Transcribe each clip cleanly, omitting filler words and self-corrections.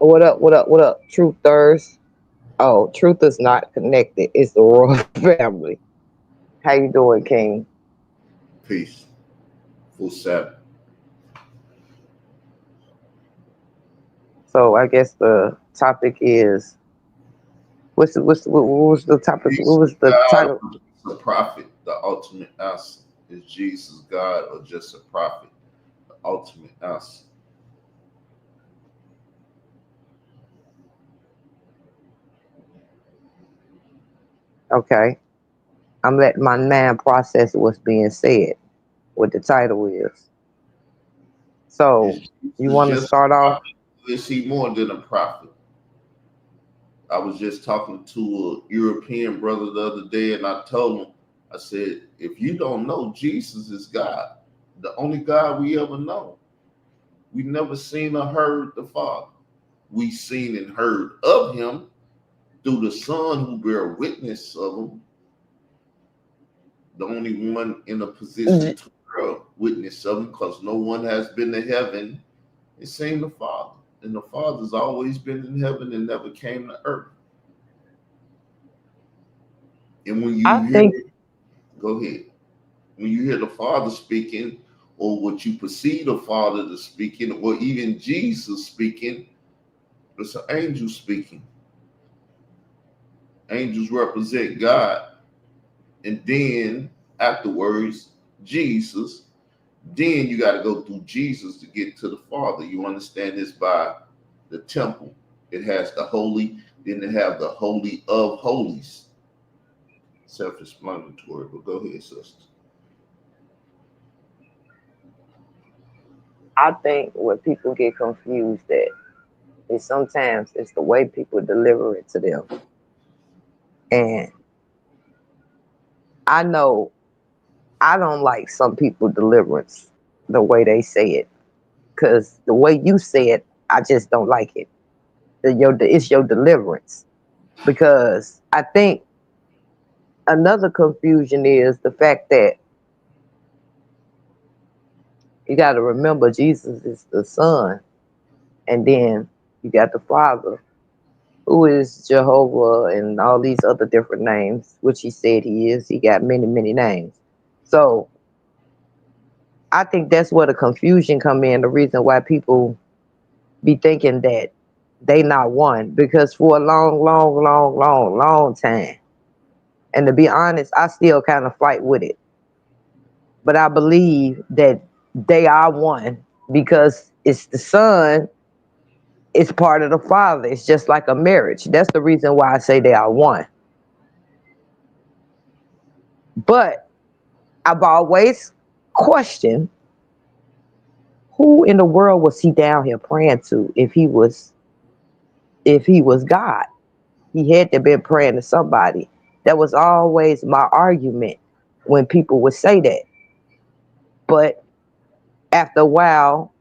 What up? What up? What up? Truthers. Oh, truth is not connected. It's the royal family. How you doing, King? Peace. Full Sabbath. So I guess the topic is what was the topic? Jesus, What was the God, title? or just a prophet. The ultimate answer is Jesus God or just a prophet. The ultimate answer. Okay, I'm letting my man process what's being said. What the title is. So Is you Jesus want to just a start off? prophet? Or is he more than a prophet? I was just talking to a European brother the other day, and I told him, I said, if you don't know, Jesus is God, the only God we ever know. We never seen or heard the Father. We seen and heard of him through the Son who bear witness of him, the only one in a position J- to bear witness of him, because no one has been to heaven and seen the Father. And the Father's always been in heaven and never came to earth. And when I you hear, think go ahead, when you hear the Father speaking, or what you perceive the Father to speaking, or even Jesus speaking, it's an angel speaking. Angels represent God. And then afterwards, Jesus. Then you got to go through Jesus to get to the Father. You understand this by the temple. It has the holy, then it have the holy of holies. Self-explanatory, but go ahead, sister. I think what people get confused at is sometimes it's the way people deliver it to them. And I know I don't like some people deliverance the way they say it because the way you say it, I just don't like it. It's your deliverance because I think another confusion is the fact that you got to remember Jesus is the Son, and then you got the Father, who is Jehovah and all these other different names, which he said he is. He got many, many names. So I think that's where the confusion come in. The reason why people be thinking that they not one because for a long, long, long, long, long time, and to be honest, I still kind of fight with it. But I believe that they are one because it's the son, it's part of the father. It's just like a marriage. That's the reason why I say they are one. But I've always questioned who in the world was he down here praying to if he was God. He had to have been praying to somebody. That was always my argument when people would say that. But after a while,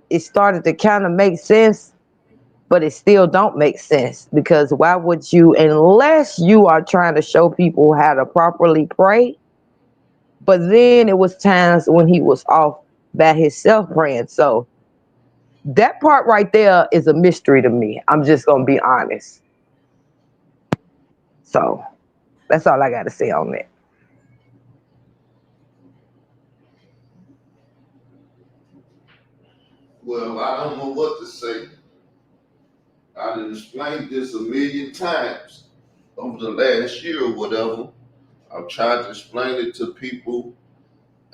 it started to kind of make sense, but it still don't make sense because why would you, unless you are trying to show people how to properly pray? But then it was times when he was off by himself praying. So that part right there is a mystery to me. I'm just gonna be honest. So that's all I got to say on that. Well, I don't know what to say. I done explained this a million times over the last year or whatever. I've tried to explain it to people.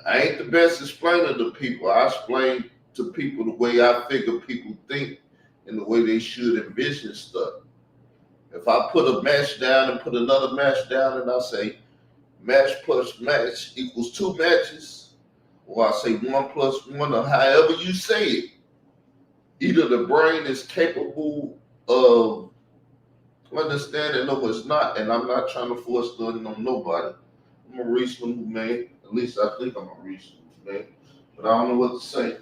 I ain't the best explainer to people. I explain to people the way I figure people think and the way they should envision stuff. If I put a match down and put another match down and I say match plus match equals two matches, or I say one plus one, or however you say it, either the brain is capable of understanding or it's not, and I'm not trying to force nothing on nobody. I'm a reasonable man. At least I think I'm a reasonable man. But I don't know what to say.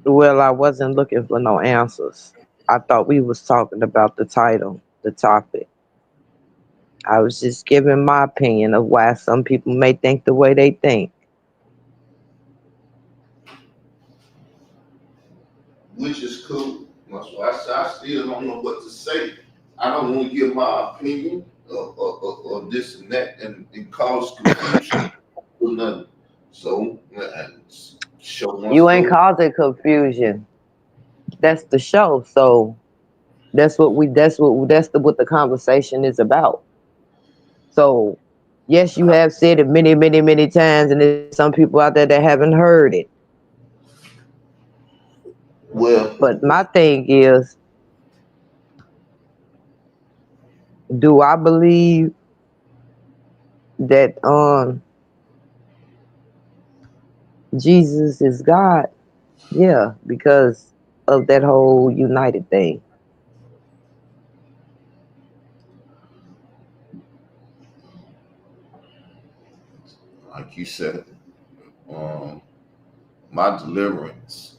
Well, I wasn't looking for no answers. I thought we was talking about the title, the topic. I was just giving my opinion of why some people may think the way they think. which is cool. That's why I still don't know what to say. I don't want to give my opinion or this and that and cause confusion or nothing. So, show You must ain't go. causing confusion. That's the show. So that's what the conversation is about. So yes, you have said it many, many, many times, and there's some people out there that haven't heard it. Well, But my thing is, do I believe that Jesus is God? Yeah, because of that whole united thing. like you said, um, my deliverance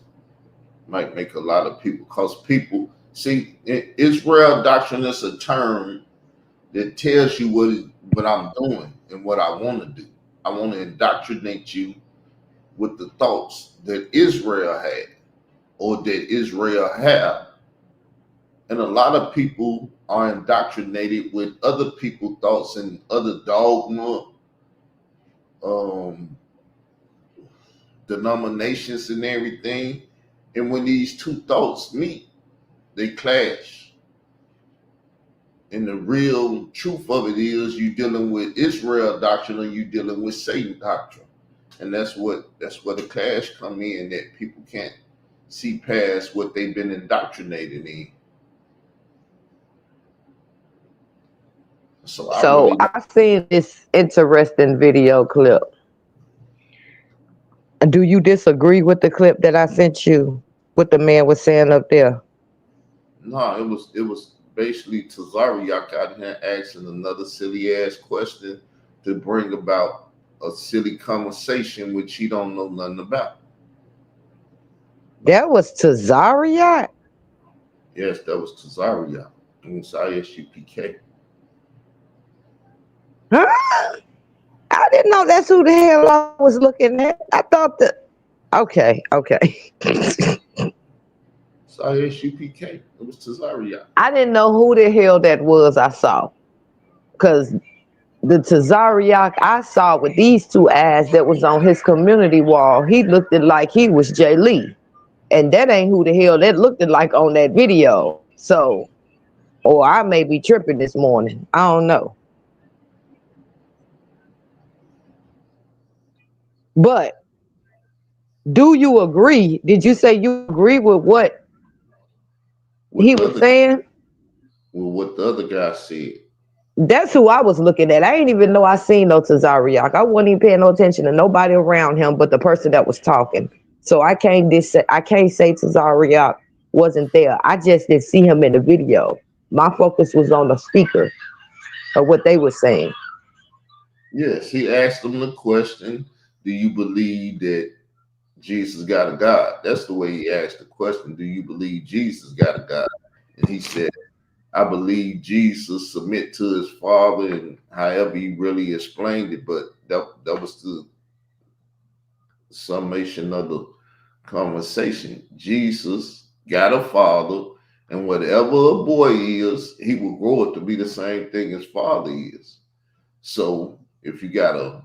might make a lot of people, because people see Israel doctrine is a term that tells you what I'm doing and what I want to do. I want to indoctrinate you with the thoughts that Israel had or that Israel have. And a lot of people are indoctrinated with other people's thoughts and other dogma, um, denominations, and everything. And when these two thoughts meet, they clash. And the real truth of it is you dealing with Israel doctrine or you dealing with Satan doctrine. And that's where the clash come in, that people can't see past what they've been indoctrinated in. So I So really don't. I seen this interesting video clip. Do you disagree with the clip that I sent you? What the man was saying up there? No, it was basically Tazariak out here asking another silly ass question to bring about a silly conversation which he don't know nothing about. That was Tazariot? Yes, that was Tazariak. And it's ISUPK. Huh? I didn't know that's who the hell I was looking at. I thought that. Okay, okay. It's ISUPK. It was Tazariak. I didn't know who the hell that was I saw. Because the Tazariak I saw with these two eyes that was on his community wall, he looked like he was Jay Lee. And that ain't who the hell that looked like on that video. So, or I may be tripping this morning. I don't know. But do you agree? Did you say you agree with what What he the was other saying? well, what the other guy said. That's who I was looking at. I ain't even know I seen no Tazariak. I wasn't even paying no attention to nobody around him but the person that was talking. So I can't say Tazariak wasn't there. I just didn't see him in the video. My focus was on the speaker of what they were saying. Yes, he asked him the question, do you believe that Jesus got a God? That's the way he asked the question. Do you believe Jesus got a God? And he said, I believe Jesus submit to his father, and however he really explained it, but that was the summation of the conversation. Jesus got a father, and whatever a boy is, he will grow up to be the same thing his father is. So if you got a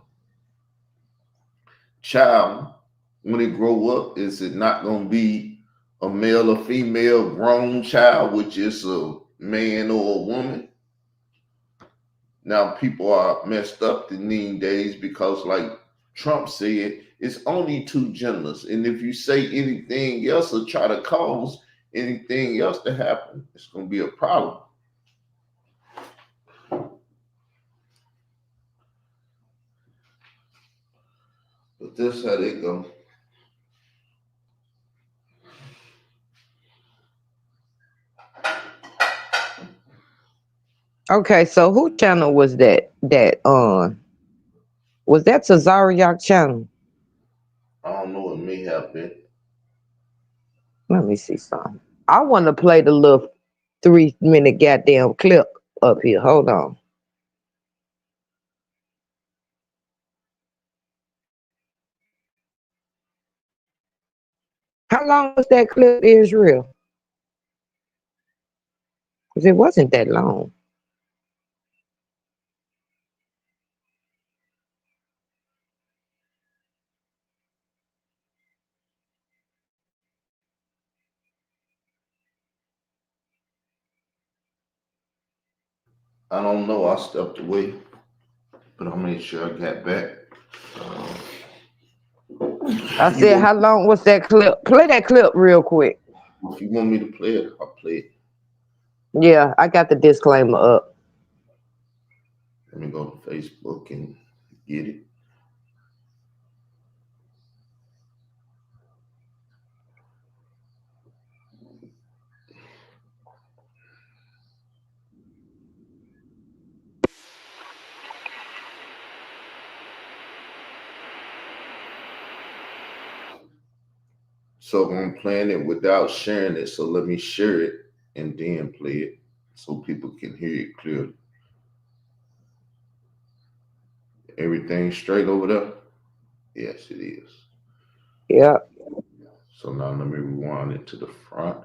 child, when it grow up, is it not going to be a male or female grown child, which is a man or a woman? Now people are messed up in these days because, like Trump said, it's only two genders, and if you say anything else or try to cause anything else to happen, it's going to be a problem. But this how they go. Okay, so who channel was that? That was that Tazariak channel? I don't know what may have been. Let me see something. I want to play the little 3-minute goddamn clip up here. Hold on. How long was that clip, Israel? Because it wasn't that long. I don't know. I stepped away, but I'll make sure I got back. I You said, want, how long was that clip? Play that clip real quick. if you want me to play it, I'll play it. Yeah, I got the disclaimer up. Let me go to Facebook and get it. So I'm playing it without sharing it. So let me share it and then play it so people can hear it clearly. Everything straight over there? Yes, it is. Yeah. So now let me rewind it to the front.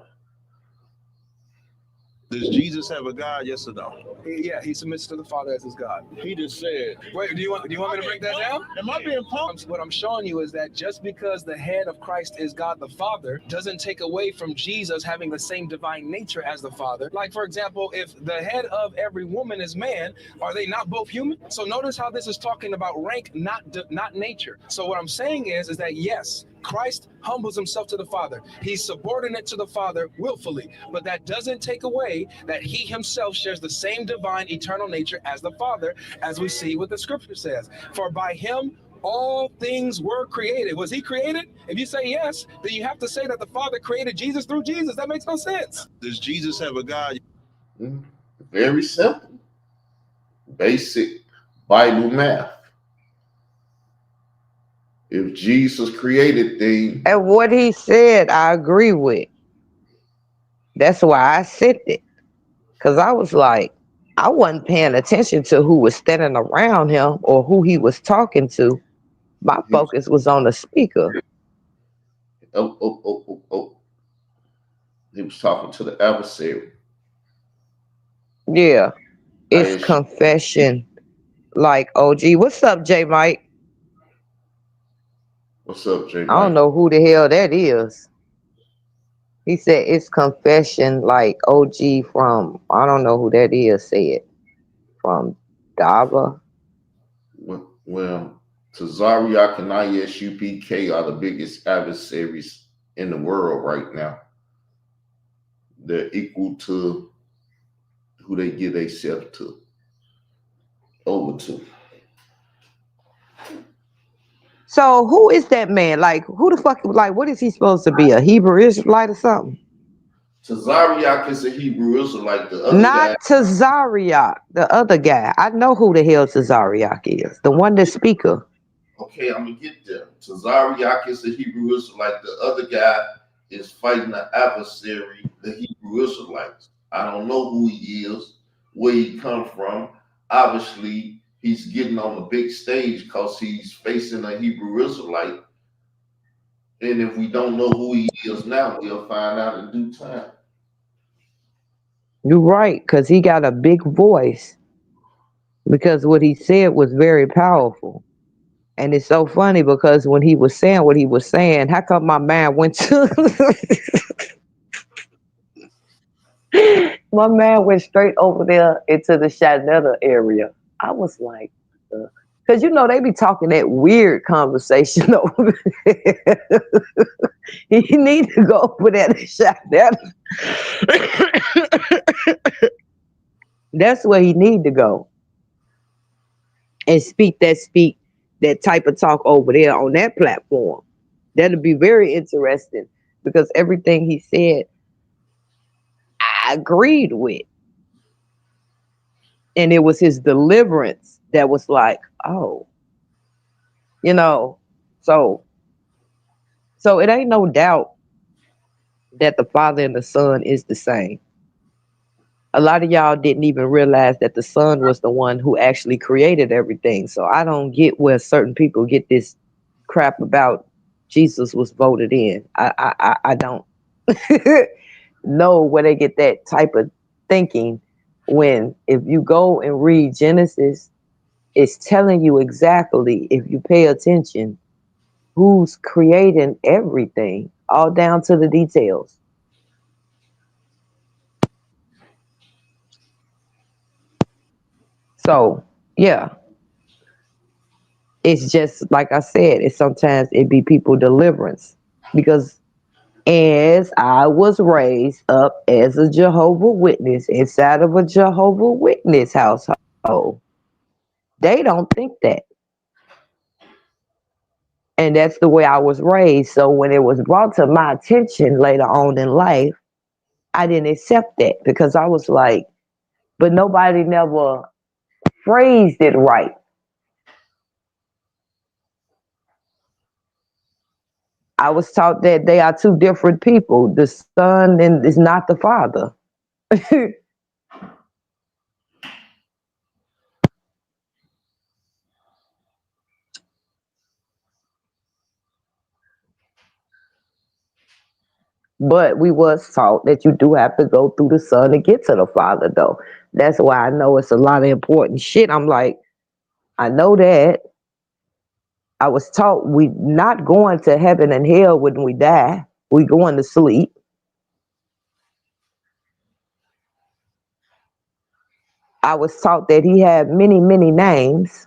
Does Jesus have a God? Yes or no? Yeah, he submits to the Father as his God. He just said. Wait, do you want me to break that down? Am I being pumped? What I'm showing you is that just because the head of Christ is God the Father doesn't take away from Jesus having the same divine nature as the Father. Like, for example, if the head of every woman is man, are they not both human? So notice how this is talking about rank, not nature. So what I'm saying is that yes, Christ humbles himself to the Father. He's subordinate to the Father willfully, but that doesn't take away that he himself shares the same divine eternal nature as the Father, as we see what the scripture says. For by him all things were created. Was he created? If you say yes, then you have to say that the Father created Jesus through Jesus. That makes no sense. Does Jesus have a God? Very simple. Basic Bible math. If Jesus created things, And what he said, I agree with. That's why I said it. Because I was like, I wasn't paying attention to who was standing around him or who he was talking to. My he was, focus was on the speaker. oh. He was talking to the adversary. Yeah. I It's asked you, confession. Like, OG, what's up, J Mike? what's up, J I don't Mike? know who the hell that is. He said it's confession, like OG from, I don't know who that is, said from Dava. Well, Tazariak and ISUPK are the biggest adversaries in the world right now. They're equal to who they give themselves to, over to. So who is that man? Like, who the fuck, like, what is he supposed to be? A Hebrew Israelite or something? Tazariak is a Hebrew Israelite. The other Not guy, Tazariak, the other guy. I know who the hell Tazariak is. The one that's speaker. okay, I'm gonna get there. Tazariak is a Hebrew Israelite. The other guy is fighting the adversary, the Hebrew Israelites. I don't know who he is, where he come from. Obviously, he's getting on the big stage because he's facing a Hebrew Israelite. And if we don't know who he is now, we'll find out in due time. You're right, because he got a big voice. Because what he said was very powerful. And it's so funny because when he was saying what he was saying, how come my mind went to my man went straight over there into the Shanetta area. I was like, because you know they be talking that weird conversation over there. He need to go over there to Shanetta. That's where he need to go and speak that type of talk over there on that platform. That'll be very interesting because everything he said, I agreed with. And it was his deliverance that was like, oh, you know, so it ain't no doubt that the Father and the Son is the same. A lot of y'all didn't even realize that the Son was the one who actually created everything. So I don't get where certain people get this crap about Jesus was voted in. I don't know where they get that type of thinking, when if you go and read Genesis, it's telling you exactly, if you pay attention, who's creating everything, all down to the details. So yeah, it's just like I said, it's sometimes it be people deliverance, because as I was raised up as a Jehovah Witness inside of a Jehovah Witness household, they don't think that. And that's the way I was raised. So when it was brought to my attention later on in life, I didn't accept that, because I was like, but nobody never phrased it right. I was taught that they are two different people. The son and is not the father. But we was taught that you do have to go through the son to get to the father, though. That's why I know it's a lot of important shit. I'm like, I know that. I was taught we not going to heaven and hell when we die. We going to sleep. I was taught that he had many, many names.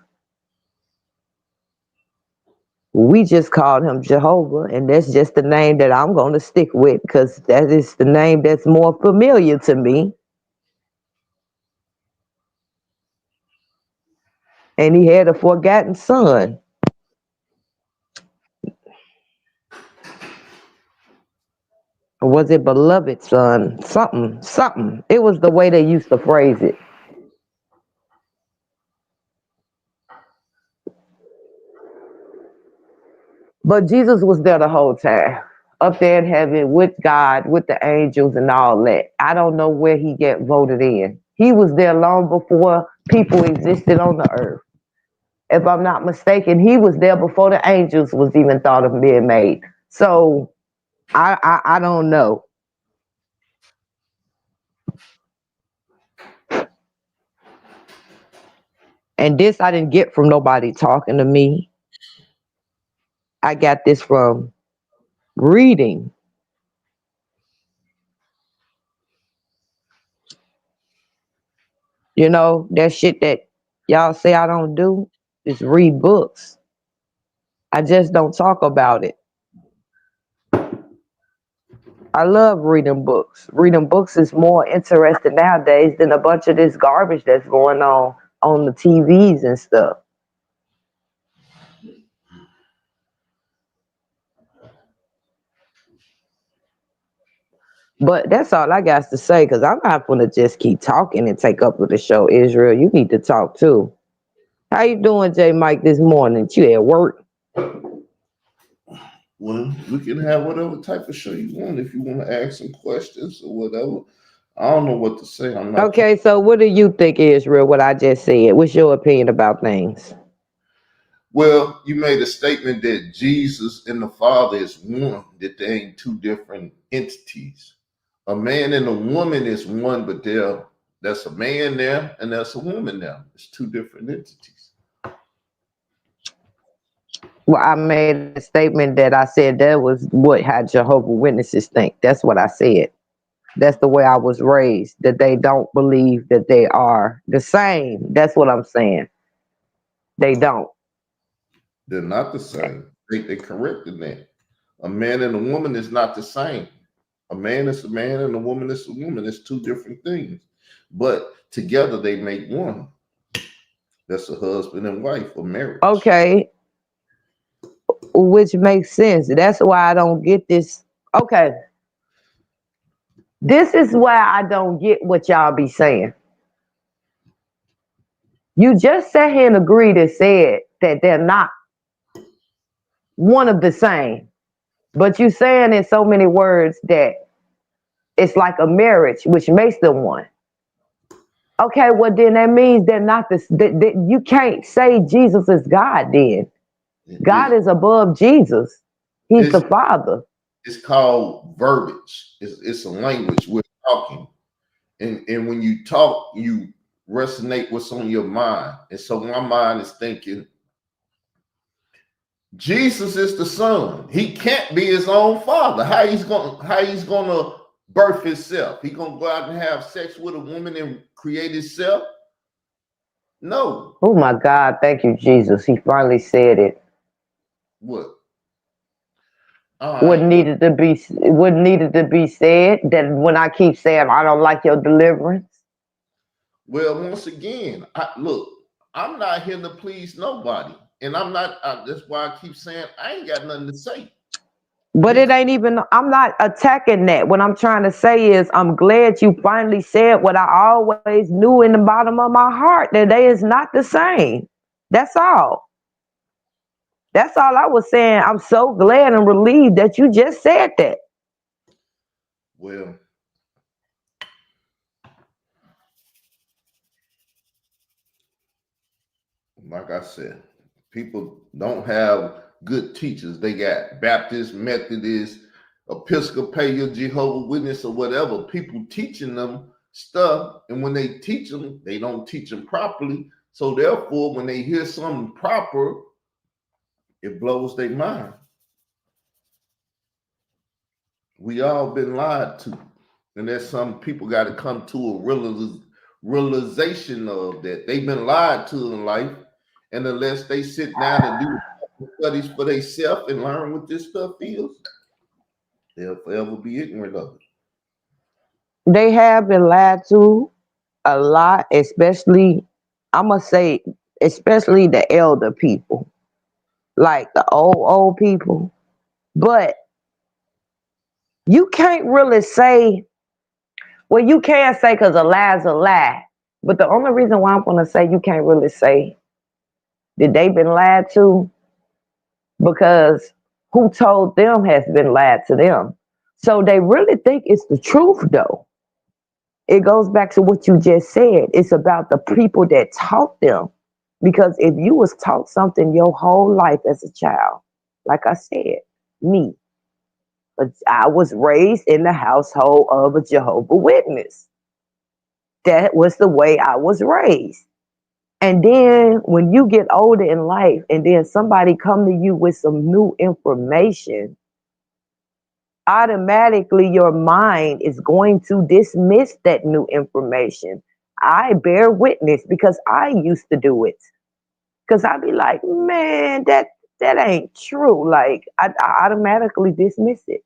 We just called him Jehovah, and that's just the name that I'm going to stick with, because that is the name that's more familiar to me. And he had a forgotten son. Or was it beloved son? Something, something. It was the way they used to phrase it. But Jesus was there the whole time, up there in heaven with God, with the angels and all that. I don't know where he get voted in. He was there long before people existed on the earth. If I'm not mistaken, he was there before the angels was even thought of being made. So I don't know. And this I didn't get from nobody talking to me. I got this from reading. You know, that shit that y'all say I don't do is read books. I just don't talk about it. I love reading books. Reading books is more interesting nowadays than a bunch of this garbage that's going on the TVs and stuff. But that's all I got to say, because I'm not going to just keep talking and take up with the show. Israel, you need to talk too. How you doing, J Mike, this morning? You at work? Well, we can have whatever type of show you want. If you want to ask some questions or whatever, I don't know what to say. I'm not. Okay, so what do you think, Israel, what I just said? What's your opinion about things? Well, you made a statement that Jesus and the Father is one, that they ain't two different entities. A man and a woman is one, but that's a man there and that's a woman there. It's two different entities. Well, I made a statement that I said that was what how Jehovah Witnesses think. That's what I said. That's the way I was raised, that they don't believe that they are the same. That's what I'm saying. They don't. They're not the same. They corrected that. A man and a woman is not the same. A man is a man and a woman is a woman. It's two different things. But together they make one. That's a husband and wife, a marriage. Okay, which makes sense. That's why I don't get this. Okay, this is why I don't get what y'all be saying. You just sat here and agreed and said that they're not one of the same. But you saying in so many words that It's like a marriage, which makes them one. Okay, well then that means they're not this. You can't say Jesus is God. Then God is above Jesus. He's the Father. It's called verbiage. It's a language we're talking, and when you talk, you resonate what's on your mind. And so my mind is thinking, Jesus is the Son. He can't be his own father. How he's gonna birth himself? He gonna go out and have sex with a woman and create himself? No. Oh my God, thank you, Jesus. He finally said it. What? What needed to be said, that when I keep saying I don't like your deliverance. Well, once again, I'm not here to please nobody. And I'm not, that's why I keep saying I ain't got nothing to say. But it ain't even, I'm not attacking that. What I'm trying to say is I'm glad you finally said what I always knew in the bottom of my heart, that they is not the same. That's all. That's all I was saying. I'm so glad and relieved that you just said that. Well, like I said, people don't have good teachers. They got Baptist, Methodist, Episcopalian, Jehovah's Witness, or whatever. People teaching them stuff, and when they teach them, they don't teach them properly. So therefore, when they hear something proper, it blows their mind. We all been lied to, and there's some people got to come to a realization of that they've been lied to in life, and unless they sit down and do studies for themselves and learn what this stuff is, they'll forever be ignorant of it. They have been lied to a lot, especially, I'm going to say, especially the elder people, like the old people. But you can't really say, well, you can say because a lie's a lie. But the only reason why I'm going to say you can't really say that they've been lied to, because who told them has been lied to them. So they really think it's the truth, though. It goes back to what you just said. It's about the people that taught them. Because if you was taught something your whole life as a child, like I said, me, but I was raised in the household of a Jehovah's Witness. That was the way I was raised. And then when you get older in life and then somebody come to you with some new information, automatically your mind is going to dismiss that new information. I bear witness because I used to do it. Because I'd be like, man, that ain't true. Like, I automatically dismiss it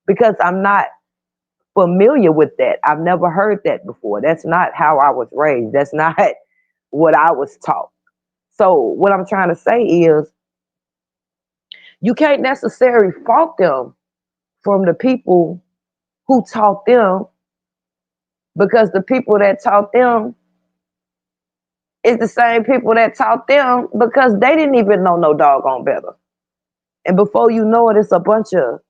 because I'm not familiar with that. I've never heard that before. That's not how I was raised. That's not what I was taught. So what I'm trying to say is you can't necessarily fault them from the people who taught them, because the people that taught them is the same people that taught them because they didn't even know no doggone better. And before you know it, it's a bunch of,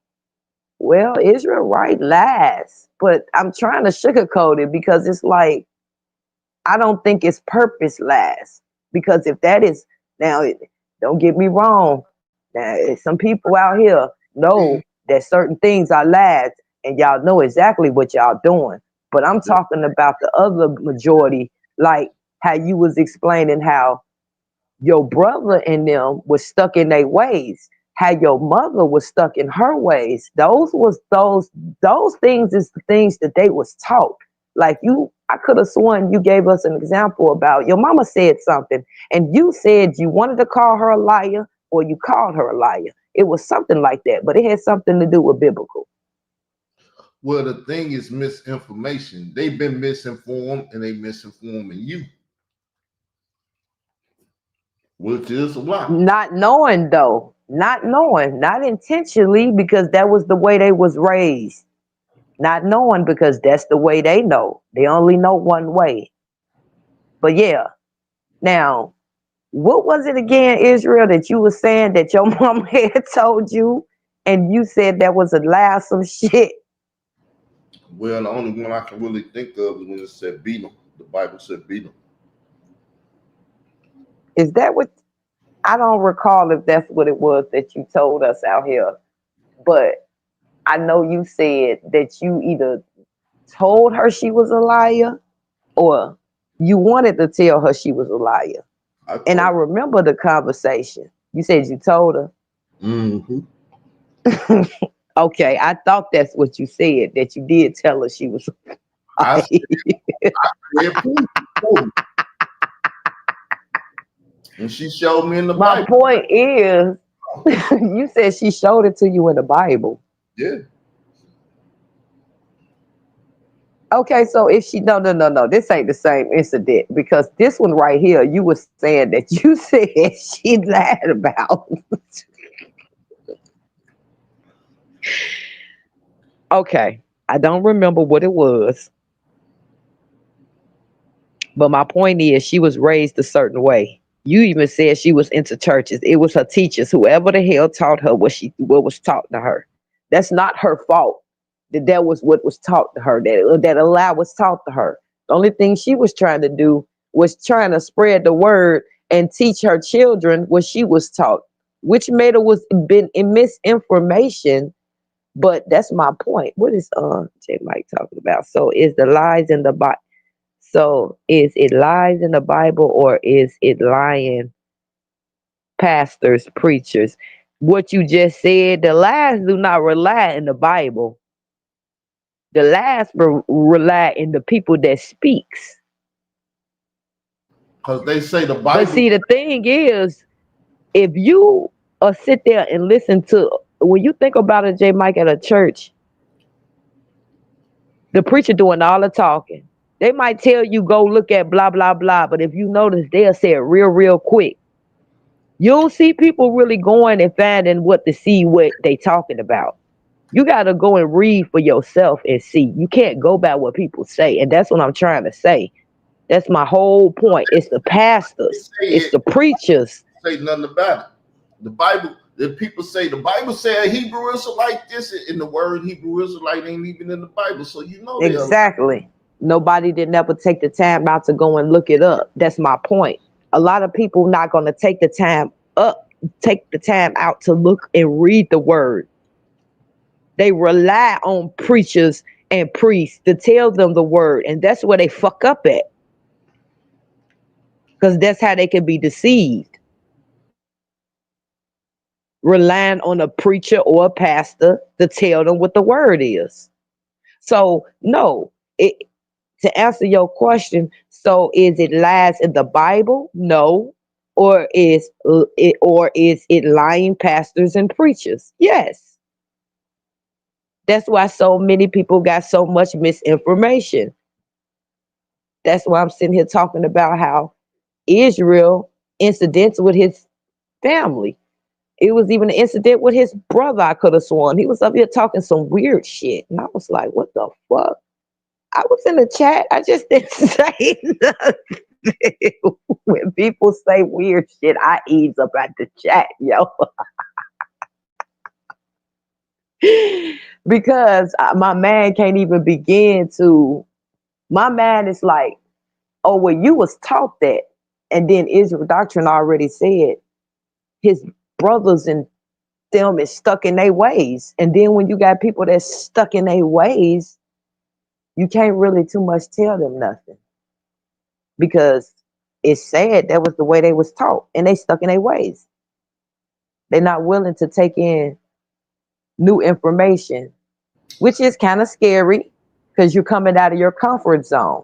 well, Israelite lies. But I'm trying to sugarcoat it because it's like, I don't think it's purpose lies. Because if that is, now, don't get me wrong. Now, some people out here know that certain things are lies, and y'all know exactly what y'all doing. But I'm talking about the other majority, like how you was explaining how your brother and them was stuck in their ways, how your mother was stuck in her ways. Those things is the things that they was taught. Like I could have sworn you gave us an example about your mama said something and you said you wanted to call her a liar or you called her a liar. It was something like that, but it had something to do with biblical. Well, the thing is misinformation. They've been misinformed and they misinforming you. Which is a lot. Not knowing though, not intentionally, because that was the way they was raised. Not knowing because that's the way they know. They only know one way. But yeah, now, what was it again, Israel, that you were saying that your mom had told you and you said that was a lie, some shit? Well, the only one I can really think of is when it said beat them. The Bible said beat them. Is that what? I don't recall if that's what it was that you told us out here, but I know you said that you either told her she was a liar or you wanted to tell her she was a liar. And I remember the conversation. You said you told her. Mm-hmm. Okay, I thought that's what you said, that you did tell her she was a I liar. said, and she showed me in the My Bible. point is, you said she showed it to you in the Bible. Yeah. Okay, so if she no, this ain't the same incident because this one right here, you were saying that you said she lied about. Okay, I don't remember what it was, but my point is she was raised a certain way. You even said she was into churches. It was her teachers, whoever the hell taught her what was taught to her. That's not her fault. That was what was taught to her. That a lie was taught to her. The only thing she was trying to do was trying to spread the word and teach her children what she was taught, which made her was been in misinformation. But that's my point. What is J Mike talking about? So is the lies in the Bible? So is it lies in the Bible or is it lying pastors, preachers? What you just said, the lies do not rely in the Bible. The lies rely in the people that speaks. Because they say the But Bible. see, the thing is, if you sit there and listen to, when you think about it, J. Mike, at a church, the preacher doing all the talking. They might tell you go look at blah blah blah, but if you notice, they'll say it real quick. You'll see people really going and finding what to see what they talking about. You got to go and read for yourself and see. You can't go by what people say, and that's what I'm trying to say. That's my whole point. It's the pastors, Say it's it, the preachers. say nothing about it. The Bible, the people say the Bible said Hebrew Israelite this, and the word Hebrew Israelite ain't even in the Bible. So you know they're Exactly. Nobody did never take the time out to go and look it up. That's my point. A lot of people not going to take the time out to look and read the word. They rely on preachers and priests to tell them the word, and that's where they fuck up at. Because that's how they can be deceived. Relying on a preacher or a pastor to tell them what the word is. So no, to answer your question, so is it lies in the Bible? No. Or is it lying pastors and preachers? Yes. That's why so many people got so much misinformation. That's why I'm sitting here talking about how Israel incidents with his family. It was even an incident with his brother, I could have sworn. He was up here talking some weird shit. And I was like, what the fuck? I was in the chat. I just didn't say nothing. When people say weird shit, I ease up at the chat, yo. Because my man can't even begin to. My man is like, oh, well, you was taught that. And then Israel doctrine already said his brothers and them is stuck in their ways. And then when you got people that's stuck in their ways, you can't really too much tell them nothing. Because it's sad that was the way they was taught and they stuck in their ways. They're not willing to take in new information, which is kind of scary because you're coming out of your comfort zone.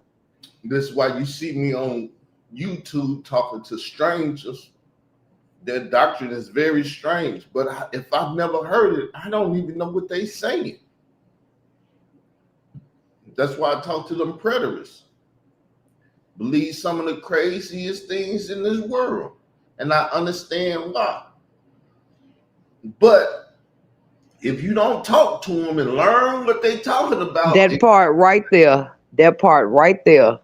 This is why you see me on YouTube talking to strangers. Their doctrine is very strange, but if I've never heard it, I don't even know what they saying. That's why I talk to them preterists. Believe some of the craziest things in this world, and I understand why. But if you don't talk to them and learn what they talking about, that part right there,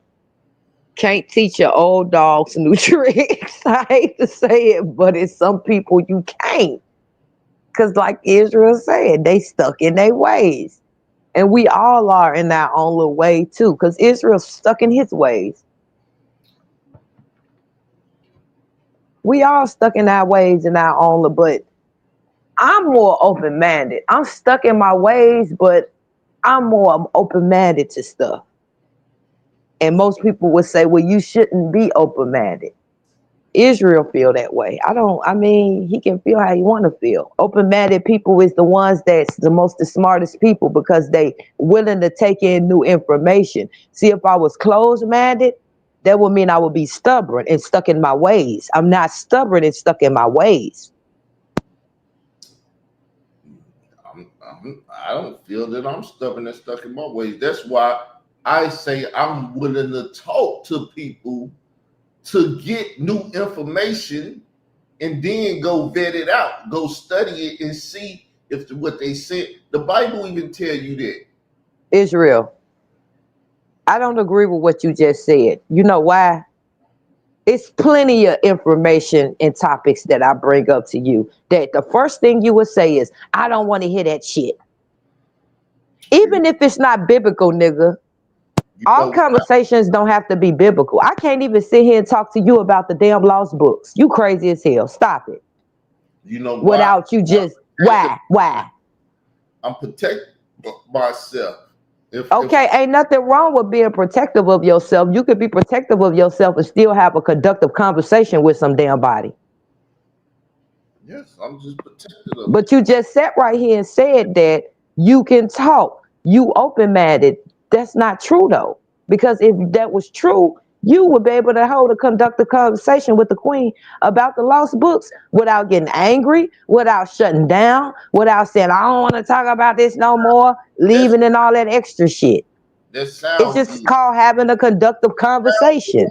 can't teach your old dogs new tricks. I hate to say it, but it's some people you can't. Because like Israel said, they stuck in their ways. And we all are in our own little way too, because Israel's stuck in his ways. We all stuck in our ways in our own little, but I'm more open-minded. I'm stuck in my ways, but I'm more open-minded to stuff. And most people would say, well, you shouldn't be open-minded. Israel feel that way. I mean, he can feel how he want to feel. Open-minded people is the ones that's the smartest people because they willing to take in new information. See, if I was closed-minded, that would mean I would be stubborn and stuck in my ways. I'm not stubborn and stuck in my ways. I don't feel that I'm stubborn and stuck in my ways. That's why I say I'm willing to talk to people to get new information and then go vet it out, go study it and see if what they said. The Bible even tell you that. Israel, I don't agree with what you just said. You know why? It's plenty of information and topics that I bring up to you that the first thing you would say is, I don't want to hear that shit. Even if it's not biblical, nigga. All conversations don't have to be biblical. I can't even sit here and talk to you about the damn lost books. You crazy as hell. Stop it. You know why? Without you just, why? I'm protecting myself. Ain't nothing wrong with being protective of yourself. You could be protective of yourself and still have a conductive conversation with some damn body. Yes, I'm just protective of it. But you just sat right here and said that you can talk. You open-minded. That's not true though. Because if that was true, you would be able to conduct a conversation with the queen about the lost books without getting angry, without shutting down, without saying, I don't want to talk about this no more, leaving and all that extra shit. That sounds It's just good. called having a conductive conversation.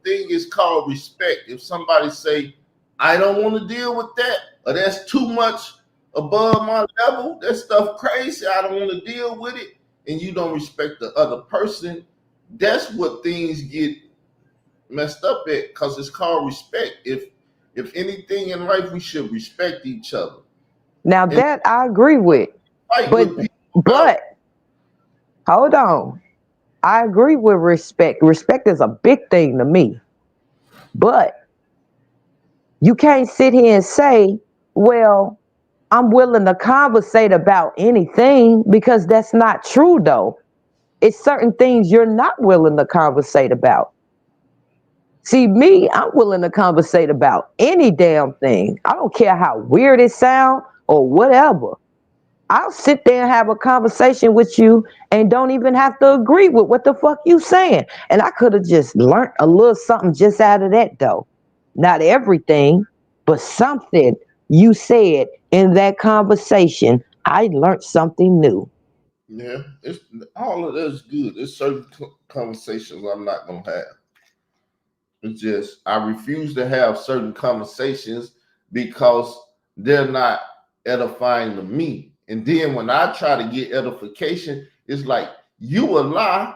Thing is called respect. If somebody say, I don't want to deal with that, or that's too much above my level, that stuff crazy, I don't want to deal with it, and you don't respect the other person, that's what things get messed up at, because it's called respect. If anything in life, we should respect each other. Now that I agree with. But hold on. I agree with respect. Respect is a big thing to me. But you can't sit here and say, well, I'm willing to conversate about anything, because that's not true though. It's certain things you're not willing to conversate about. See, me, I'm willing to conversate about any damn thing. I don't care how weird it sounds or whatever. I'll sit there and have a conversation with you and don't even have to agree with what the fuck you saying. And I could have just learned a little something just out of that though. Not everything, but something you said in that conversation, I learned something new. Yeah, it's all of that's good. There's certain conversations I'm not gonna have. It's just I refuse to have certain conversations because they're not edifying to me. And then when I try to get edification, it's like you a lie,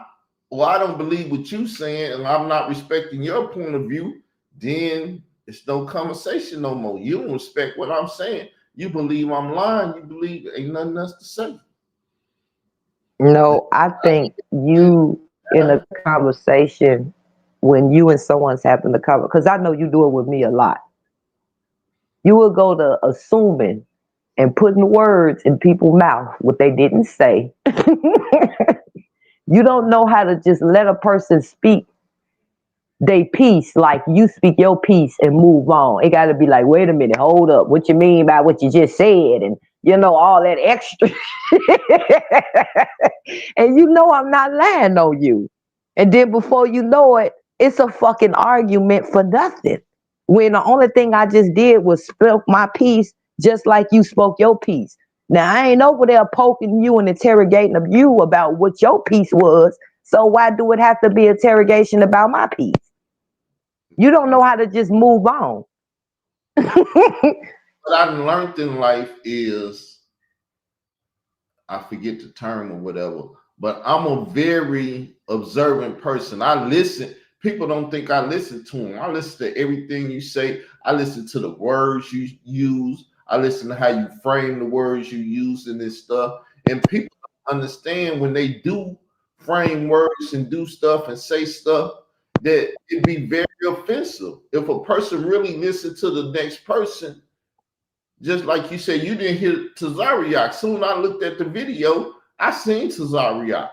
or I don't believe what you saying, and I'm not respecting your point of view. Then it's no conversation no more. You don't respect what I'm saying. You believe I'm lying. You believe ain't nothing else to say. No, I think you in a conversation when you and someone's having the conversation, because I know you do it with me a lot. You will go to assuming and putting words in people's mouth what they didn't say. You don't know how to just let a person speak they piece like you speak your piece and move on. It got to be like, wait a minute, hold up. What you mean by what you just said? And all that extra. And I'm not lying on you. And then before you know it, it's a fucking argument for nothing. When the only thing I just did was spoke my piece just like you spoke your piece. Now, I ain't over there poking you and interrogating you about what your piece was. So why do it have to be interrogation about my piece? You don't know how to just move on. What I've learned in life is, I forget the term or whatever, but I'm a very observant person. I listen. People don't think I listen to them. I listen to everything you say. I listen to the words you use. I listen to how you frame the words you use in this stuff. And people understand when they do frame words and do stuff and say stuff that it be very offensive. If a person really listen to the next person, just like you said, you didn't hear Tazariak. Soon I looked at the video, I seen Tazariak.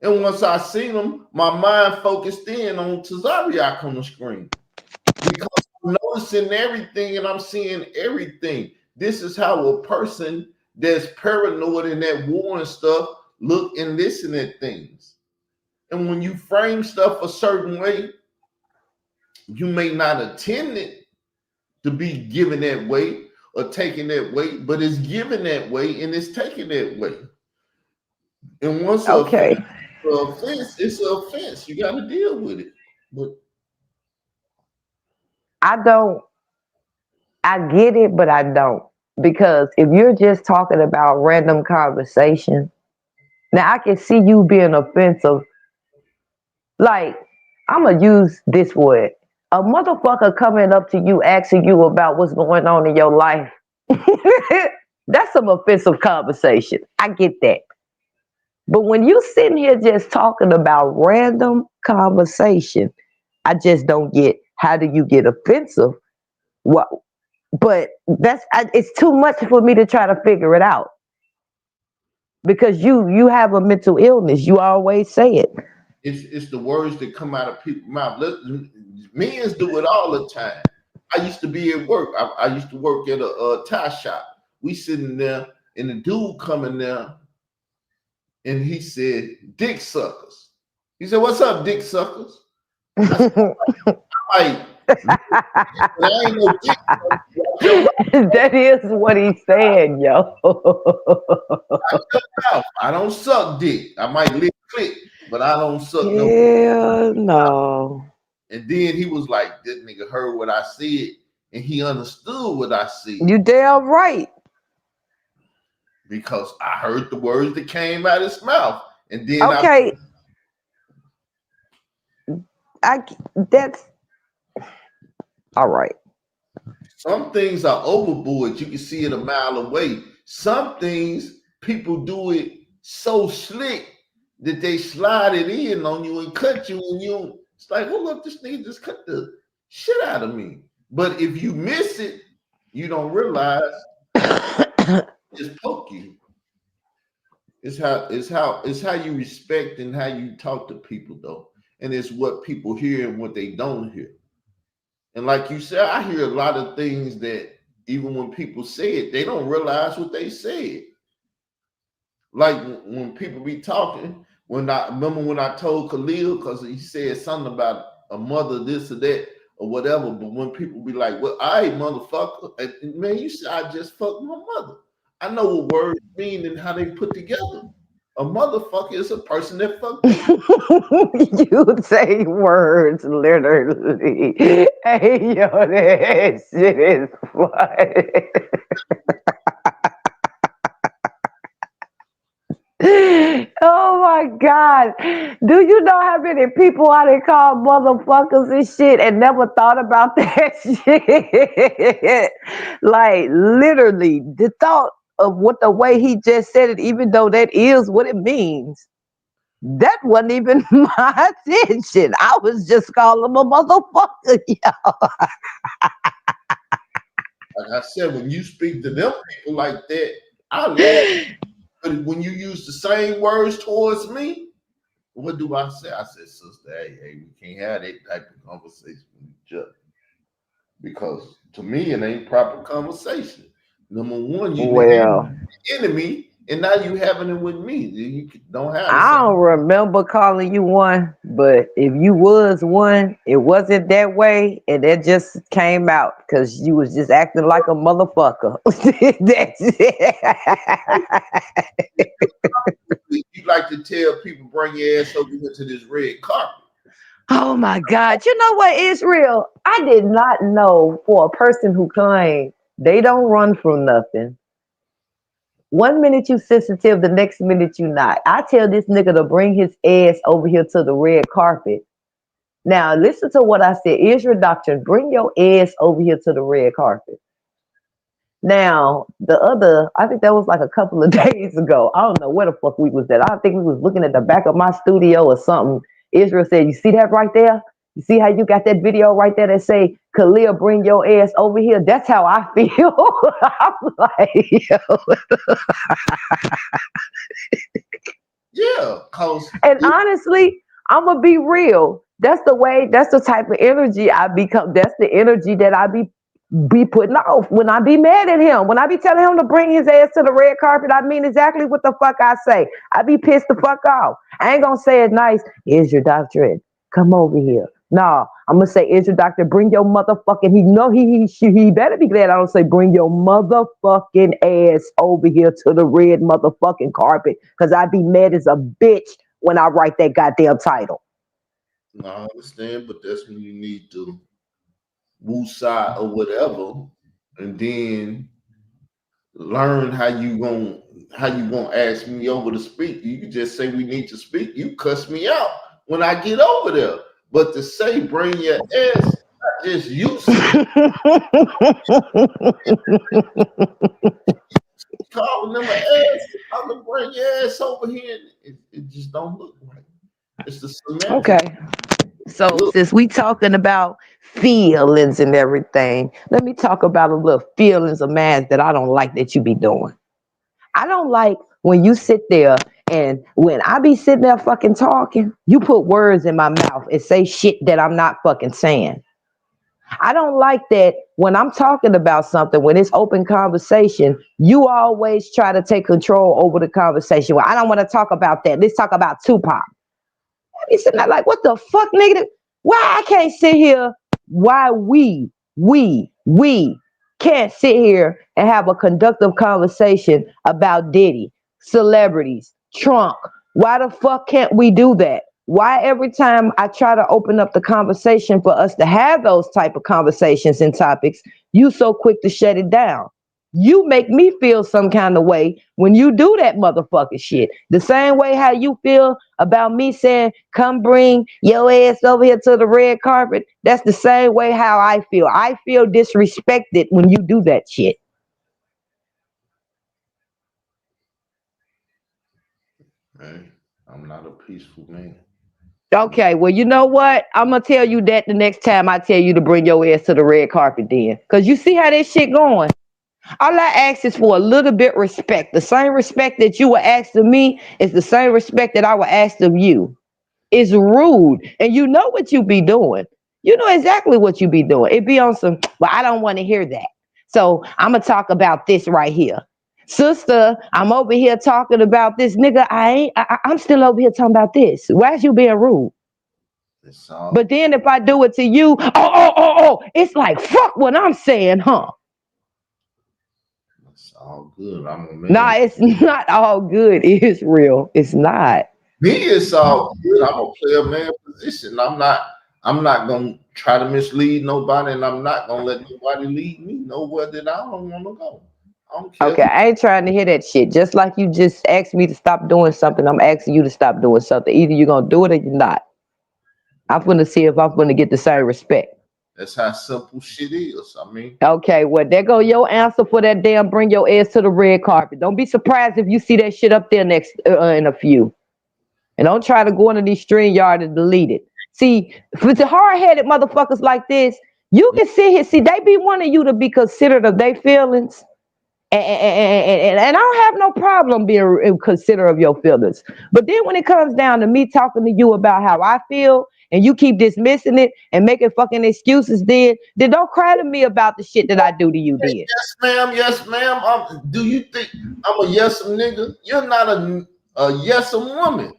And once I seen him, my mind focused in on Tazariak on the screen. Because I'm noticing everything and I'm seeing everything. This is how a person that's paranoid and that war and stuff look and listen at things. And when you frame stuff a certain way, you may not intend it to be given that way or taken that way, but it's given that way and it's taken that way. And once Okay. offense, it's an offense. You got to deal with it. But I get it, but I don't. Because if you're just talking about random conversation, now I can see you being offensive. Like, I'm going to use this word. A motherfucker coming up to you asking you about what's going on in your life. That's some offensive conversation. I get that. But when you sitting here just talking about random conversation, I just don't get how do you get offensive? What? But it's too much for me to try to figure it out. Because you have a mental illness. You always say it. It's the words that come out of people's mouth. Men do it all the time. I used to be at work. I used to work at a tie shop. We sitting there, and the dude coming there, and he said, "Dick suckers." He said, "What's up, dick suckers?" I said, I ain't no dick sucker. That is what he said, yo. I don't suck dick. I might lick click, but I don't suck no. Hell no. And then he was like, "This nigga heard what I said, and he understood what I said." You damn right. Because I heard the words that came out of his mouth, and then okay, that's all right. Some things are overboard. You can see it a mile away. Some things people do it so slick that they slide it in on you and cut you, and you. It's like, hold up, this nigga just cut the shit out of me. But if you miss it, you don't realize just poke you. It's how you respect and how you talk to people, though. And it's what people hear and what they don't hear. And like you said, I hear a lot of things that even when people say it, they don't realize what they said. Like when people be talking, when I told Khalil, because he said something about a mother, this or that, or whatever. But when people be like, "Well, I motherfucker," and man, you said I just fucked my mother. I know what words mean and how they put together. A motherfucker is a person that fucked you. You say words literally. Hey, yo, that shit is funny. Oh my God. Do you know how many people I done called motherfuckers and shit and never thought about that shit? Like literally the thought of what the way he just said it, even though that is what it means. That wasn't even my intention. I was just calling him a motherfucker. Like I said, when you speak to them people like that, I laugh. But when you use the same words towards me, what do I say? I said, "Sister, hey, we can't have that type of conversation with each other." Because to me, it ain't proper conversation. Number one, you the enemy, and now you having it with me. You don't have. I don't remember calling you one, but if you was one, it wasn't that way, and that just came out because you was just acting like a motherfucker. That's it. You like to tell people, "Bring your ass over here to this red carpet." Oh my God. You know what, Israel? I did not know for a person who claims they don't run from nothing. 1 minute you sensitive, the next minute you not. I tell this nigga to bring his ass over here to the red carpet. Now listen to what I said. Israel doctrine, bring your ass over here to the red carpet. Now, the other, I think that was like a couple of days ago. I don't know where the fuck we was at. I think we was looking at the back of my studio or something. Israel said, "You see that right there? You see how you got that video right there that say, Khalil, bring your ass over here?" That's how I feel. I'm like, yo. Yeah, cause And honestly, I'm gonna be real. That's the way. That's the type of energy I become. That's the energy that I be putting off when I be mad at him. When I be telling him to bring his ass to the red carpet, I mean exactly what the fuck I say. I be pissed the fuck off. I ain't gonna say it nice. Is your doctorate? Come over here. No, I'm gonna say, is your doctor? Bring your motherfucking. He better be glad I don't say bring your motherfucking ass over here to the red motherfucking carpet, cause I be mad as a bitch when I write that goddamn title. no, I understand, but that's when you need to move side or whatever, and then learn how you gonna ask me over to speak. You can just say we need to speak. You cuss me out when I get over there. But to say bring your ass, not just you calling them an ass, I'm gonna bring your ass over here. It just don't look right. It's the semantics. Okay. So Look, since we talking about feelings and everything, let me talk about a little feelings of mine that I don't like that you be doing. I don't like when you sit there and when I be sitting there fucking talking, you put words in my mouth and say shit that I'm not fucking saying. I don't like that when I'm talking about something, when it's open conversation, you always try to take control over the conversation. Well, I don't want to talk about that. Let's talk about Tupac. He's sitting there like, what the fuck, nigga? Why I can't sit here? Why we can't sit here and have a conductive conversation about Diddy, celebrities, Trump? Why the fuck can't we do that? Why every time I try to open up the conversation for us to have those type of conversations and topics, you so quick to shut it down? You make me feel some kind of way when you do that motherfucking shit. The same way how you feel about me saying, come bring your ass over here to the red carpet. That's the same way how I feel. I feel disrespected when you do that shit. man, I'm not a peaceful man. I'm Okay, well, you know what? I'm gonna tell you that the next time I tell you to bring your ass to the red carpet then. Cause you see how this shit going. All I ask is for a little bit respect. The same respect that you were asked of me is the same respect that I will ask of you. It's rude. And you know what you be doing. You know exactly what you be doing. It be on some, well, I don't want to hear that. So I'm gonna talk about this right here. Sister, I'm over here talking about this. Nigga, I'm still over here talking about this. Why is you being rude? it's all But then if I do it to you, it's like fuck what I'm saying, huh? it's all good. I'm a Nah, man. it's not all good, Israel. It's not. Me, it's all good. I'm gonna play a man position. I'm not gonna try to mislead nobody, and I'm not gonna let nobody lead me nowhere that I don't want to go. I don't care Okay, who. I ain't trying to hear that shit. Just like you just asked me to stop doing something, I'm asking you to stop doing something. Either you're gonna do it or you're not. I'm gonna see if I'm gonna get the same respect. That's how simple shit is. I mean, Okay, well, there go your answer for that damn bring your ass to the red carpet. Don't be surprised if you see that shit up there next in a few. And don't try to go into these stream yard and delete it. See, for the hard-headed motherfuckers like this, you can sit here. See, they be wanting you to be considerate of their feelings. And I don't have no problem being considerate of your feelings. But then when it comes down to me talking to you about how I feel and you keep dismissing it and making fucking excuses, then don't cry to me about the shit that I do to you then. yes, ma'am. Yes, ma'am. Do you think I'm a yes'em nigga? You're not a yes'em woman.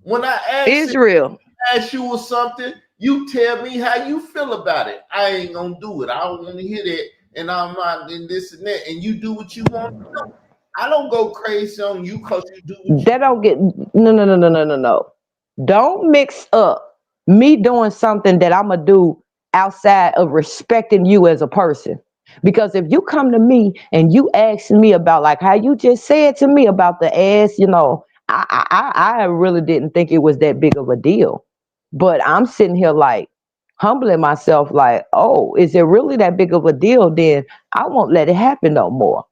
When I Israel. ask you or something, you tell me how you feel about it. I ain't gonna do it. I don't want to hear that, and I'm not in this and that. And you do what you want. I don't go crazy on you because you do what you. That don't get no. Don't mix up me doing something that I'm gonna do outside of respecting you as a person. Because if you come to me and you ask me about like how you just said to me about the ass, I really didn't think it was that big of a deal. But I'm sitting here like, humbling myself like, oh, is it really that big of a deal? Then I won't let it happen no more.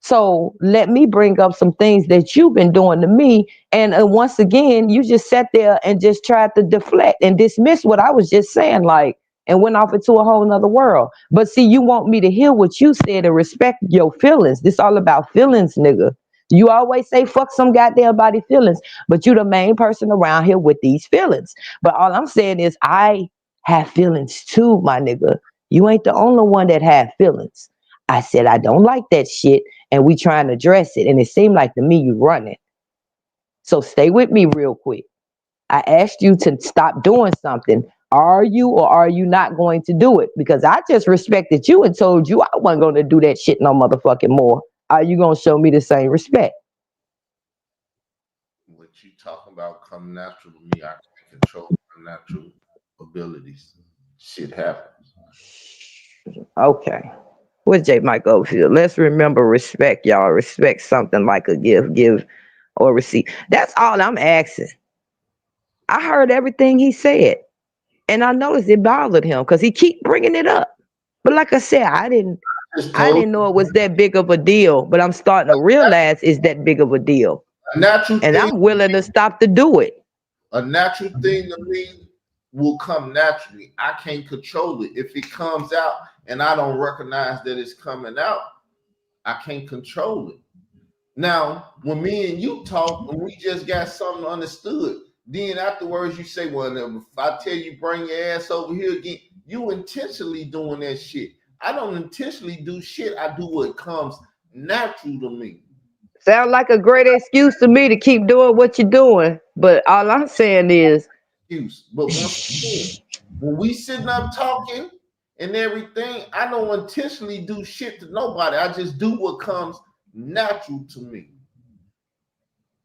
So let me bring up some things that you've been doing to me. And once again, you just sat there and just tried to deflect and dismiss what I was just saying, like, and went off into a whole nother world. But see, you want me to hear what you said and respect your feelings. This all about feelings, nigga. You always say fuck some goddamn body feelings, but you the main person around here with these feelings. But all I'm saying is I have feelings too, my nigga. You ain't the only one that have feelings. I said I don't like that shit and we trying to address it. And it seemed like to me you running. So stay with me real quick. I asked you to stop doing something. Are you or are you not going to do it? Because I just respected you and told you I wasn't going to do that shit no motherfucking more. Are you going to show me the same respect? What you talking about come natural to me. I can control my natural abilities. Shit happens. Okay. With J. Mike Oldfield. Let's remember respect, y'all. Respect something like a give or receive. That's all I'm asking. I heard everything he said. And I noticed it bothered him because he keep bringing it up. But like I said, Just I told didn't know it was that big of a deal. But I'm starting to realize it's that big of a deal, a natural and thing. I'm willing to stop to do it. A natural thing to me will come naturally. I can't control it. If it comes out and I don't recognize that it's coming out, I can't control it. Now, when me and you talk and we just got something understood, then afterwards you say, well, if I tell you bring your ass over here again, you intentionally doing that shit. I don't intentionally do shit. I do what comes natural to me. Sound like a great excuse to me to keep doing what you're doing. But all I'm saying is, Excuse. But once again, when we sitting up talking and everything, I don't intentionally do shit to nobody. I just do what comes natural to me.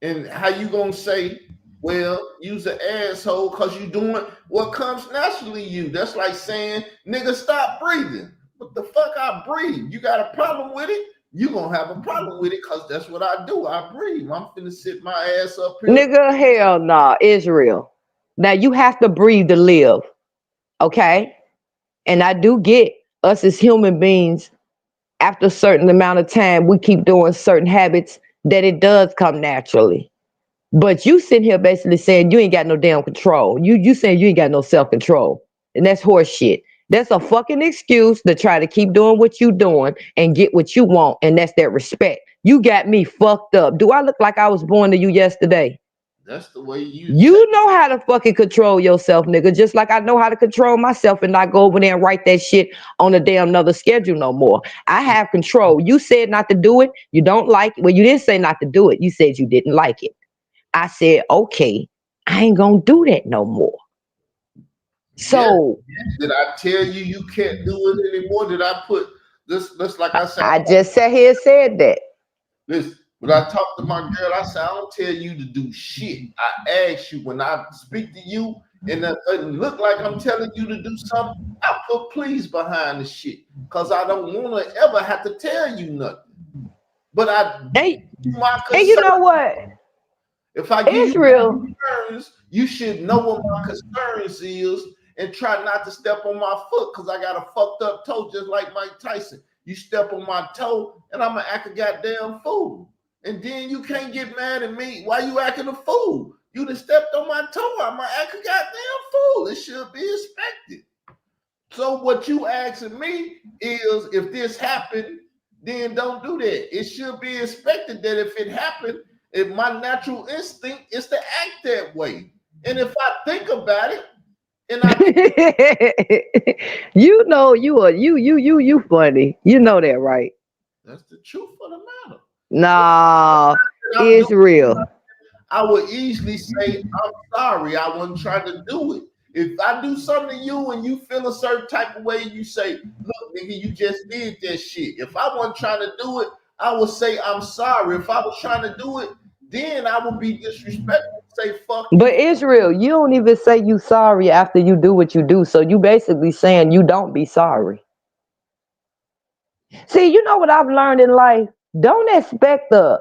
And how you gonna say, well, you's an asshole because you doing what comes naturally you. That's like saying, nigga, stop breathing. What the fuck I breathe? You got a problem with it? You gonna have a problem with it because that's what I do. I breathe. I'm finna sit my ass up here. nigga, hell nah, Israel. Now you have to breathe to live, okay? And I do get us as human beings, after a certain amount of time, we keep doing certain habits that it does come naturally. But you sitting here basically saying you ain't got no damn control. You saying you ain't got no self control, and that's horse shit. That's a fucking excuse to try to keep doing what you doing and get what you want, and that's that respect. You got me fucked up. Do I look like I was born to you yesterday? That's the way you take. You know how to fucking control yourself, nigga. Just like I know how to control myself and not go over there and write that shit on a damn another schedule no more. I have control. You said not to do it. You don't like it. Well, you didn't say not to do it. You said you didn't like it. I said, okay, I ain't gonna do that no more. Yes. So Did I tell you you can't do it anymore? Did I put this? This like I said. I just sat here and said that. Listen, when I talk to my girl, I say I don't tell you to do shit. I ask you when I speak to you, and it look like I'm telling you to do something. I put please behind the shit because I don't want to ever have to tell you nothing. But I And, do my and you concern. know what? If I give you Israel, concerns, you should know what my concerns is and try not to step on my foot because I got a fucked up toe just like Mike Tyson. You step on my toe and I'm gonna act a goddamn fool. And then you can't get mad at me. Why you acting a fool? You done stepped on my toe. I'm gonna act a goddamn fool. It should be expected. So what you asking me is if this happened, then don't do that. It should be expected that if it happened, if my natural instinct is to act that way. And if I think about it, and I you know you are you funny. You know that, right? that's the truth of the matter. Nah, If I'm doing, Israel. I would easily say, I'm sorry, I wasn't trying to do it. If I do something to you and you feel a certain type of way, you say, look, nigga, you just did that shit. If I wasn't trying to do it, I would say, I'm sorry. If I was trying to do it, then I would be disrespectful, say, fuck you. But Israel, you don't even say you sorry after you do what you do. So you basically saying you don't be sorry. See, you know what I've learned in life? don't expect a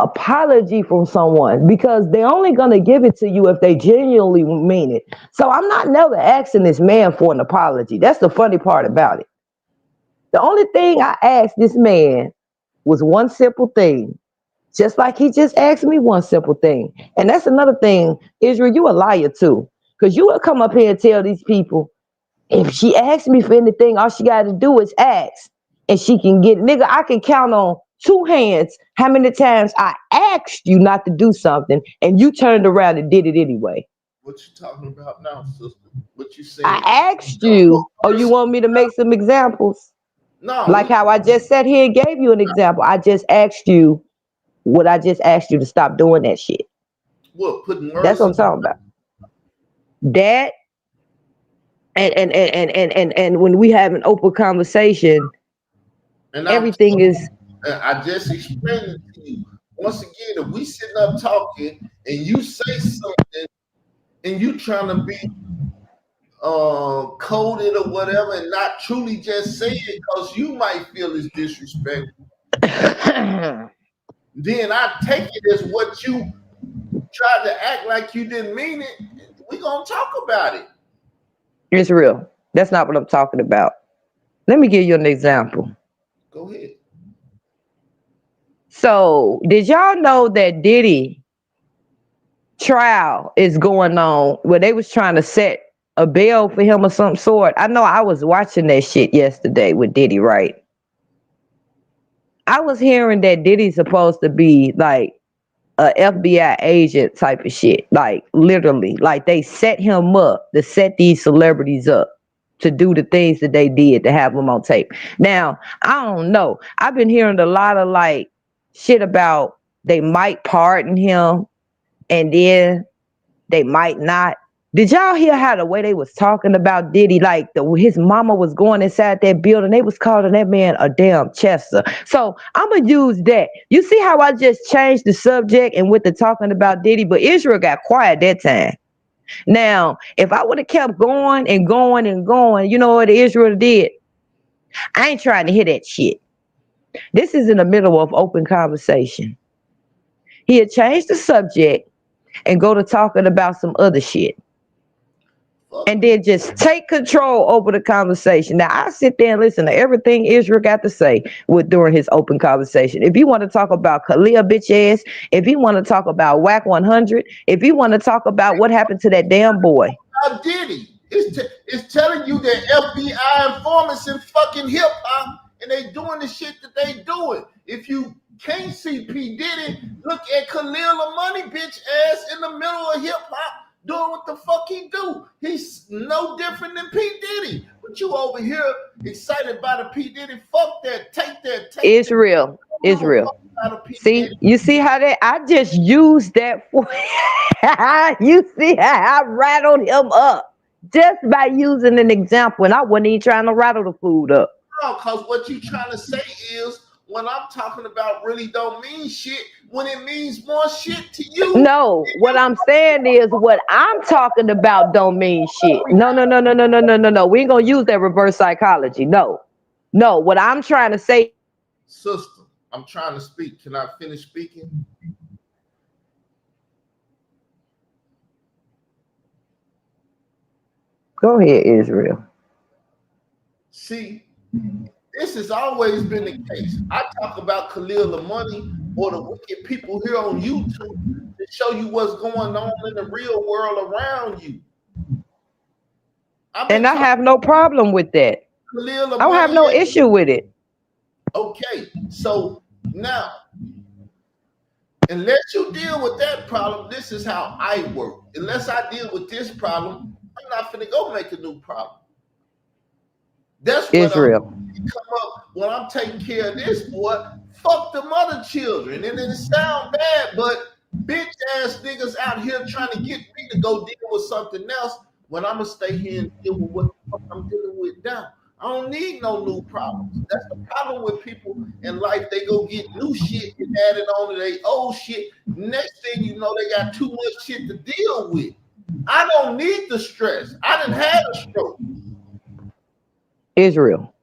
apology from someone because they're only gonna give it to you if they genuinely mean it. So I'm not never asking this man for an apology. That's the funny part about it. The only thing I asked this man was one simple thing, just like he just asked me one simple thing. And that's another thing, Israel, you a liar too. Because you will come up here and tell these people, if she asks me for anything, all she got to do is ask. And she can get, nigga, I can count on two hands how many times I asked you not to do something and you turned around and did it anyway. What you talking about now, sister? What you I saying? asked you, or you Person- want me to make some examples? No, Like how I just sat here and gave you an example. I just asked you what I just asked you to stop doing that shit. what putting That's words what in I'm talking about. That and when we have an open conversation, and everything is I just explained it to you. Once again, if we sitting up talking and you say something and you trying to be coded or whatever and not truly just say it because you might feel it's disrespectful, then I take it as what you tried to act like you didn't mean it. We gonna talk about it. it's real. That's not what I'm talking about. Let me give you an example. Go ahead. So, did y'all know that Diddy trial is going on where they was trying to set a bail for him of some sort? I know I was watching that shit yesterday with Diddy, right? I was hearing that Diddy's supposed to be like a FBI agent type of shit. Like literally. Like they set him up to set these celebrities up to do the things that they did to have them on tape. Now, I don't know. I've been hearing a lot of like shit about they might pardon him and then they might not. Did y'all hear how the way they was talking about Diddy? Like his mama was going inside that building. They was calling that man a damn Chester. So I'm gonna use that. You see how I just changed the subject and with the talking about Diddy, but Israel got quiet that time. Now, if I would have kept going and going and going, you know what Israel did? I ain't trying to hear that shit. This is in the middle of open conversation. He had changed the subject and go to talking about some other shit. Fuck And me. then just take control over the conversation. Now I sit there and listen to everything Israel got to say with during his open conversation. If you want to talk about Khalil bitch ass, if you want to talk about WAC 100, if you want to talk about what happened to that damn boy, How did he? It's telling you that FBI informants in fucking hip hop and they doing the shit that they doing. If you can't see P. Diddy, look at Khalil Money bitch ass in the middle of hip hop doing what the fuck he do. He's no different than P. Diddy. But you over here excited by the P. Diddy. Fuck that. Take that. Take that. Israel, Don't give a Israel. fuck about a P. See, Diddy. you see how that I just used that for you see how I rattled him up just by using an example, and I wasn't even trying to rattle the food up. Because what you trying to say is when I'm talking about really don't mean shit when it means more shit to you. No, what I'm saying is what I'm talking about don't mean shit. No, no, no, no, no, no, no, no, no. We ain't gonna use that reverse psychology. No. No, what I'm trying to say, Sister, I'm trying to speak. Can I finish speaking? go ahead, Israel. See, this has always been the case. I talk about Khalil the money or the wicked people here on YouTube to show you what's going on in the real world around you. I've been And I talking have no problem with that. Khalil the I don't have money. no issue with it. Okay, so now unless you deal with that problem, this is how I work. Unless I deal with this problem, I'm not finna go make a new problem. That's what Israel. come up when I'm taking care of this boy. Fuck the mother children, and it sound bad, but bitch ass niggas out here trying to get me to go deal with something else when I'm gonna stay here and deal with what the fuck I'm dealing with now. I don't need no new problems. That's the problem with people in life. They go get new shit and add it on to their old shit. Next thing you know, they got too much shit to deal with. I don't need the stress. I didn't have a stroke. Israel.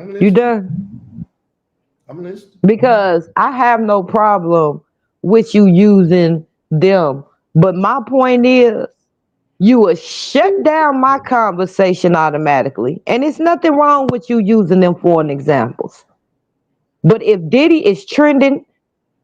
I'm You listening. done? I'm listening. Because I have no problem with you using them. But my point is, you will shut down my conversation automatically. And it's nothing wrong with you using them for an examples. But if Diddy is trending,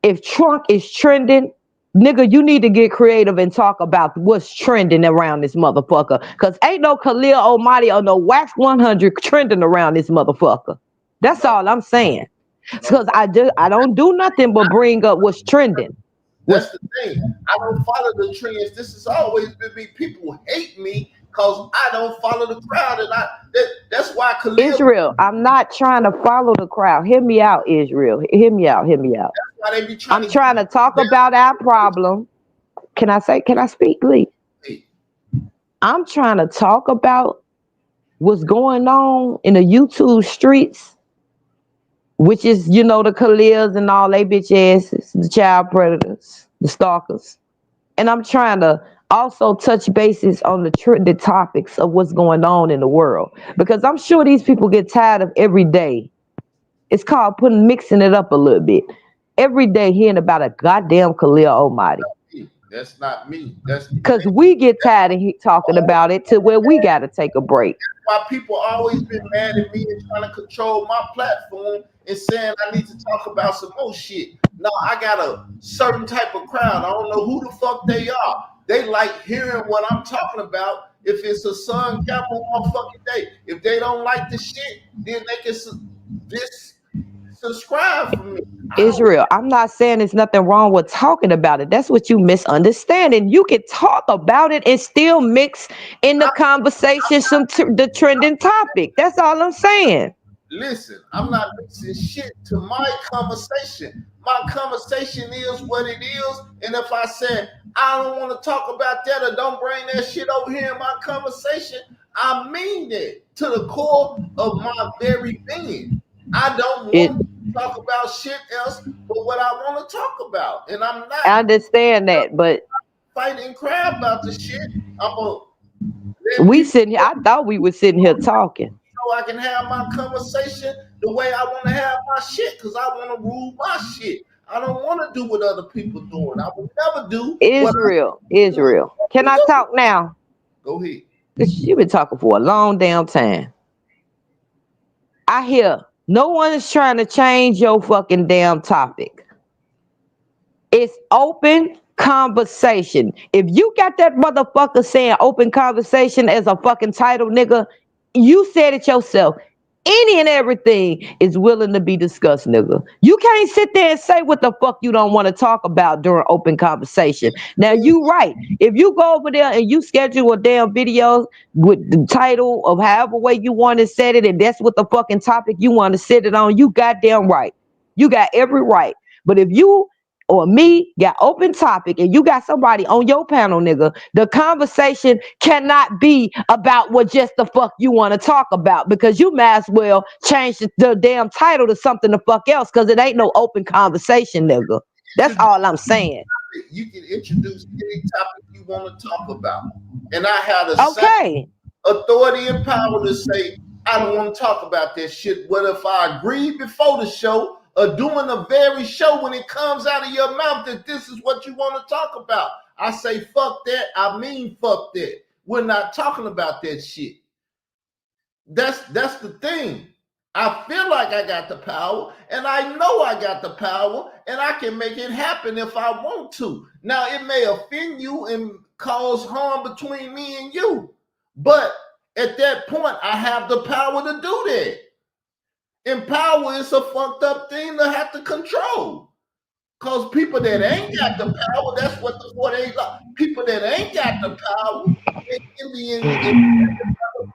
if Trunk is trending, nigga, you need to get creative and talk about what's trending around this motherfucker. Cause ain't no Khalil Almighty or no Wax 100 trending around this motherfucker. That's No, all I'm saying. no. Because I don't do nothing but bring up what's trending. That's What's the thing. I don't follow the trends. This has always been me. People hate me because I don't follow the crowd, and that's why Khalil. Israel? I'm not trying to follow the crowd. Hear me out, Israel. Hear me out. Hear me out. Why they be trying I'm to get trying to talk about our problem. Can I speak, Lee? me. I'm trying to talk about what's going on in the YouTube streets, which is, the Khalils and all they bitch asses, the child predators, the stalkers. And I'm trying to also touch bases on the topics of what's going on in the world. Because I'm sure these people get tired of every day. It's called mixing it up a little bit. Every day hearing about a goddamn Khalil Almighty. That's not me. That's the Because thing. we get tired of talking about it to where we got to take a break. Why people always been mad at me and trying to control my platform and saying I need to talk about some more shit. No, I got a certain type of crowd. I don't know who the fuck they are. They like hearing what I'm talking about. If it's a sun cap on my fucking day, if they don't like the shit, then they can subscribe from me. I don't. Israel, I'm not saying there's nothing wrong with talking about it. That's what you misunderstand. And you can talk about it and still mix in the conversation the trending topic. That's all I'm saying. Listen, I'm not mixing shit to my conversation. My conversation is what it is. And if I said I don't want to talk about that or don't bring that shit over here in my conversation, I mean that to the core of my very being. I don't It want to talk about shit else but what I want to talk about. And I'm not I understand that, but fighting crap about the shit. I'm going to let we people sitting here, I thought we were sitting here talking. so I can have my conversation the way I want to have my shit because I want to rule my shit. I don't want to do what other people doing. I will never do what Israel, Israel. Can I I do. talk now? Go ahead. You've been talking for a long damn time. I hear no one is trying to change your fucking damn topic. It's open conversation. If you got that motherfucker saying open conversation as a fucking title, nigga, you said it yourself. Any and everything is willing to be discussed, nigga. You can't sit there and say what the fuck you don't want to talk about during open conversation. Now you right. If you go over there and you schedule a damn video with the title of however way you want to set it, and that's what the fucking topic you want to set it on, you goddamn right. You got every right. But if you or me got open topic and you got somebody on your panel, nigga, the conversation cannot be about what just the fuck you want to talk about because you might as well change the damn title to something the fuck else because it ain't no open conversation, nigga. That's all I'm saying. You can introduce any topic you want to talk about. And I have the same Okay. authority and power to say, I don't want to talk about that shit. What if I agreed before the show or doing the very show when it comes out of your mouth that this is what you want to talk about? I say, fuck that. I mean, fuck that. We're not talking about that shit. That's the thing. I feel like I got the power, and I know I got the power, and I can make it happen if I want to. Now, it may offend you and cause harm between me and you, but at that point, I have the power to do that. And power is a fucked up thing to have to control. Because people that ain't got the power, that's what the 48 are. People that ain't got the power, they can be in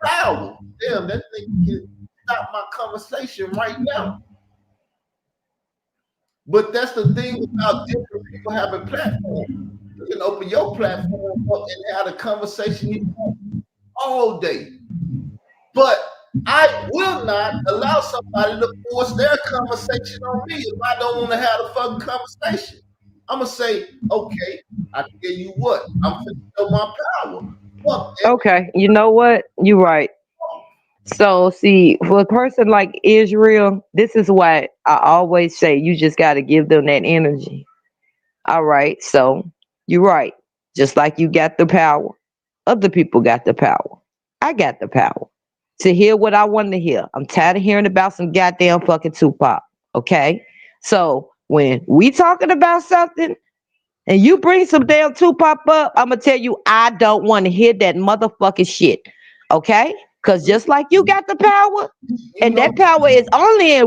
power. Damn, that thing can stop my conversation right now. But that's the thing about different people having platforms. You can open your platform up and have a conversation you want all day. But I will not allow somebody to force their conversation on me if I don't want to have a fucking conversation. I'm gonna say, okay, I tell you what, I'm finna show my power. Fuck that. Okay. You know what? You right. So see, for a person like Israel, this is why I always say you just got to give them that energy. All right, so you're right. Just like you got the power, other people got the power. I got the power to hear what I want to hear. I'm tired of hearing about some goddamn fucking Tupac. Okay, so when we talking about something and you bring some damn Tupac up, I'm gonna tell you I don't want to hear that motherfucking shit. Okay? Cause just like you got the power, You and know, that power is only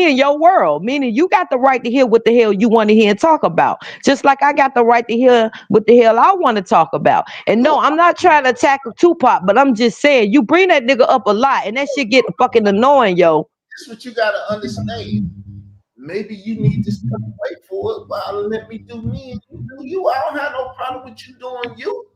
in your world, meaning you got the right to hear what the hell you want to hear and talk about. Just like I got the right to hear what the hell I want to talk about. And no, look, I'm not trying to tackle Tupac, but I'm just saying you bring that nigga up a lot, and that shit get fucking annoying, yo. this is what you gotta understand. Maybe you need to step away for it, but let me do me and you do you. I don't have no problem with you doing you.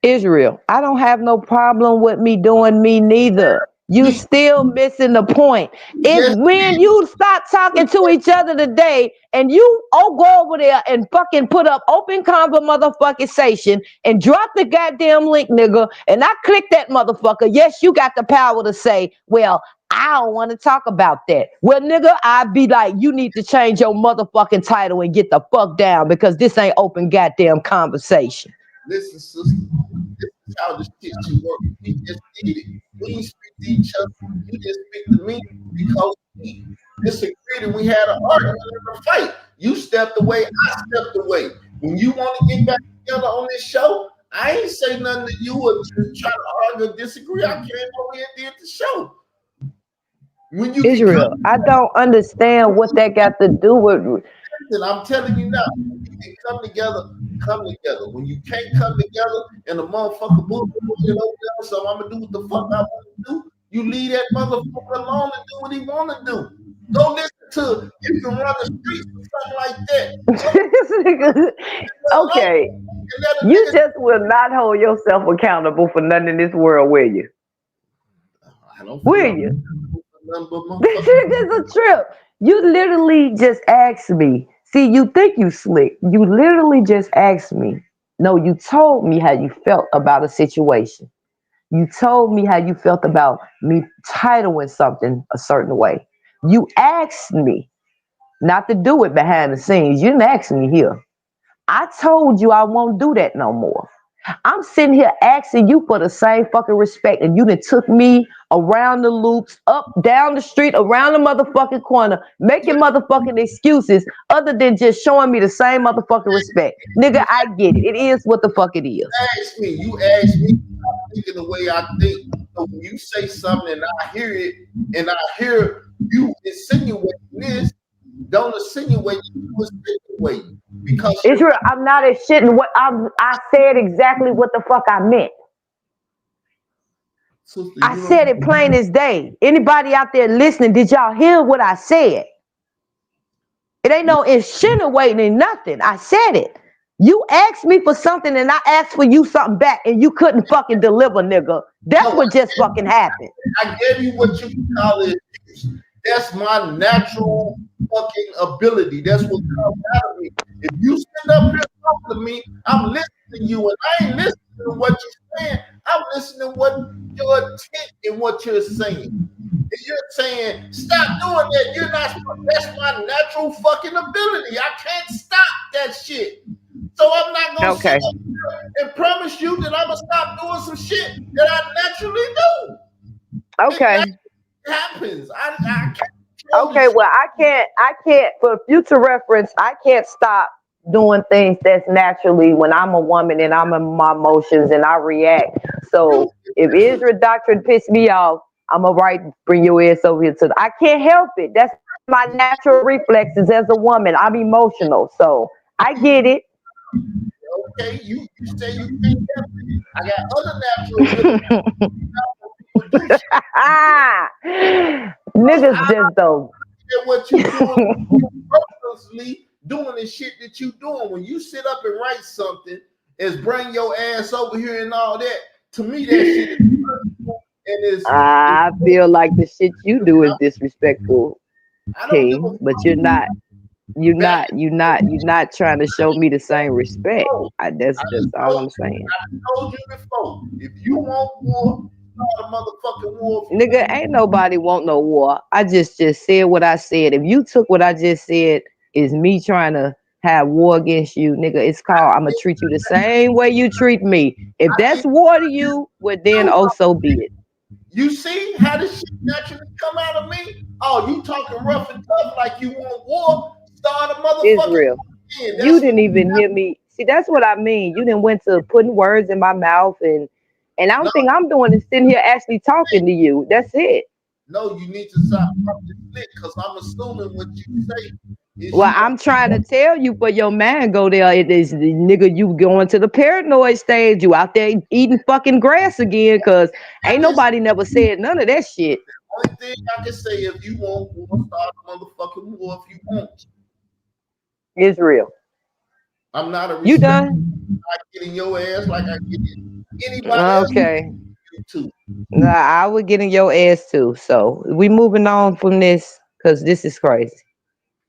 Israel, I don't have no problem with me doing me neither. You We still missing the point. It's just when you stop talking to each other today and you go over there and fucking put up open convo motherfucking station and drop the goddamn link, nigga. And I click that motherfucker. Yes, you got the power to say, well, I don't want to talk about that. Well, nigga, I'd be like, you need to change your motherfucking title and get the fuck down because this ain't open goddamn conversation. listen, sister. This is how this shit should work. We just did it. We ain't speak to each other. You just speak to me because we disagreed and we had an argument and a fight. You stepped away, I stepped away. When you want to get back together on this show, I ain't say nothing to you or try to argue or disagree. I came over here and did the show. When you can come Israel, I don't understand what that got to do with. together, I'm telling you now, when you can come together, come together. When you can't come together and the motherfucker bullshit over there, so I'm gonna do what the fuck I want to do. You leave that motherfucker alone and do what he want to do. Go listen to You Can Run the Streets or something like that. Go alone Okay, and let a you nigga. just will not hold yourself accountable for nothing in this world, will you? I don't feel Will I'm you? nothing but This motherfucking. is a trip. You literally just asked me. See, you think you slick. You literally just asked me. No, you told me how you felt about a situation. You told me how you felt about me titling something a certain way. You asked me not to do it behind the scenes. You didn't ask me here. I told you I won't do that no more. I'm sitting here asking you for the same fucking respect, and you done took me around the loops, up, down the street, around the motherfucking corner, making motherfucking excuses other than just showing me the same motherfucking respect. Nigga, I get it. It is what the fuck it is. You asked me, thinking the way I think. So when you say something and I hear it, and I hear you insinuating this, don't insinuate you insinuate because you're Israel, I'm not as shitting what I said exactly what the fuck I meant. sister. I You know, said it plain as day. Anybody out there listening, did y'all hear what I said? It ain't no insinuating nothing. I said it. You asked me for something and I asked for you something back and you couldn't fucking deliver, nigga. That's no, what just fucking happened. I gave you what you can call it abuse. That's my natural fucking ability. That's what comes out of me. If you sit up here talking to me, I'm listening to you, and I ain't listening to what you're saying. I'm listening to what your intent and what you're saying. And you're saying, stop doing that. You're not. That's my natural fucking ability. I can't stop that shit. So I'm not gonna sit Okay. up here and promise you that I'm gonna stop doing some shit that I naturally do. It Okay. happens. I can't control Okay. this shit. Well, I can't, for future reference, I can't stop doing things that's naturally when I'm a woman and I'm in my emotions and I react. You, So if Israel doctrine piss me off, I'm gonna bring your ass over here to I can't help it. That's my natural reflexes as a woman. I'm emotional. So I get it. okay, you say you can't help it. I got other natural abilities. People do shit. Ah, I niggas just don't. get what you doing purposely doing the shit that you doing. When you sit up and write something, is bring your ass over here and all that. To me, that shit is personal and I feel like the shit you do is disrespectful, I don't give a King. But you're fuck. not. You're Back not. You're not. You're not trying to show me the same respect. before, That's I that's just all told I'm you, saying. I told you before. If you want war, start a motherfucking war. Nigga, ain't nobody want no war. I just said what I said. If you took what I just said is me trying to have war against you, nigga, it's called I'm gonna treat you the same way you treat me. If that's war to you, well then oh so be it. You see how this shit naturally come out of me? Oh, you talking rough and tough like you want war? Start a motherfucking Israel. You didn't even hear me. See, that's what I mean. You didn't went to putting words in my mouth and I no, don't think I'm doing is sitting here actually talking to you. That's it. no, you need to stop because I'm assuming what you say is Well, you. I'm trying to tell you for your man go there. It is nigga, you going to the paranoid stage. You out there eating fucking grass again, cause ain't nobody never said none of that shit. Only thing I can say, if you want war, start a motherfucking war if you want. Israel. I'm not a You respect. done? I get in your ass like I get in anybody else. Okay. You too. Nah, I would get in your ass too. So we moving on from this, cause this is crazy.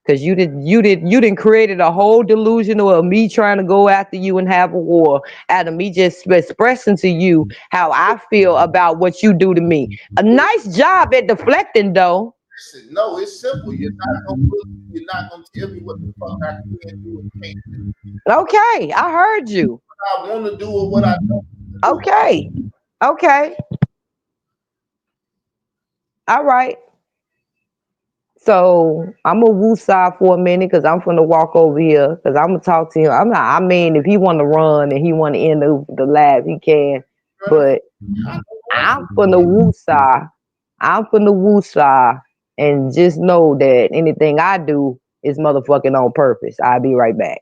Cause you didn't created a whole delusion of me trying to go after you and have a war out of me just expressing to you how I feel about what you do to me. A nice job at deflecting though. Listen, no, it's simple. You're not gonna tell me what the fuck I can do and can't do. Okay, I heard you. What I want to do or what I don't do. Okay. Okay. All right. So I'm gonna woosah for a minute because I'm gonna walk over here because I'm gonna talk to him. I'm not. I mean, if he want to run and he want to end the lab, he can. But I'm gonna woosah. I'm gonna woosah and just know that anything I do is motherfucking on purpose. I'll be right back.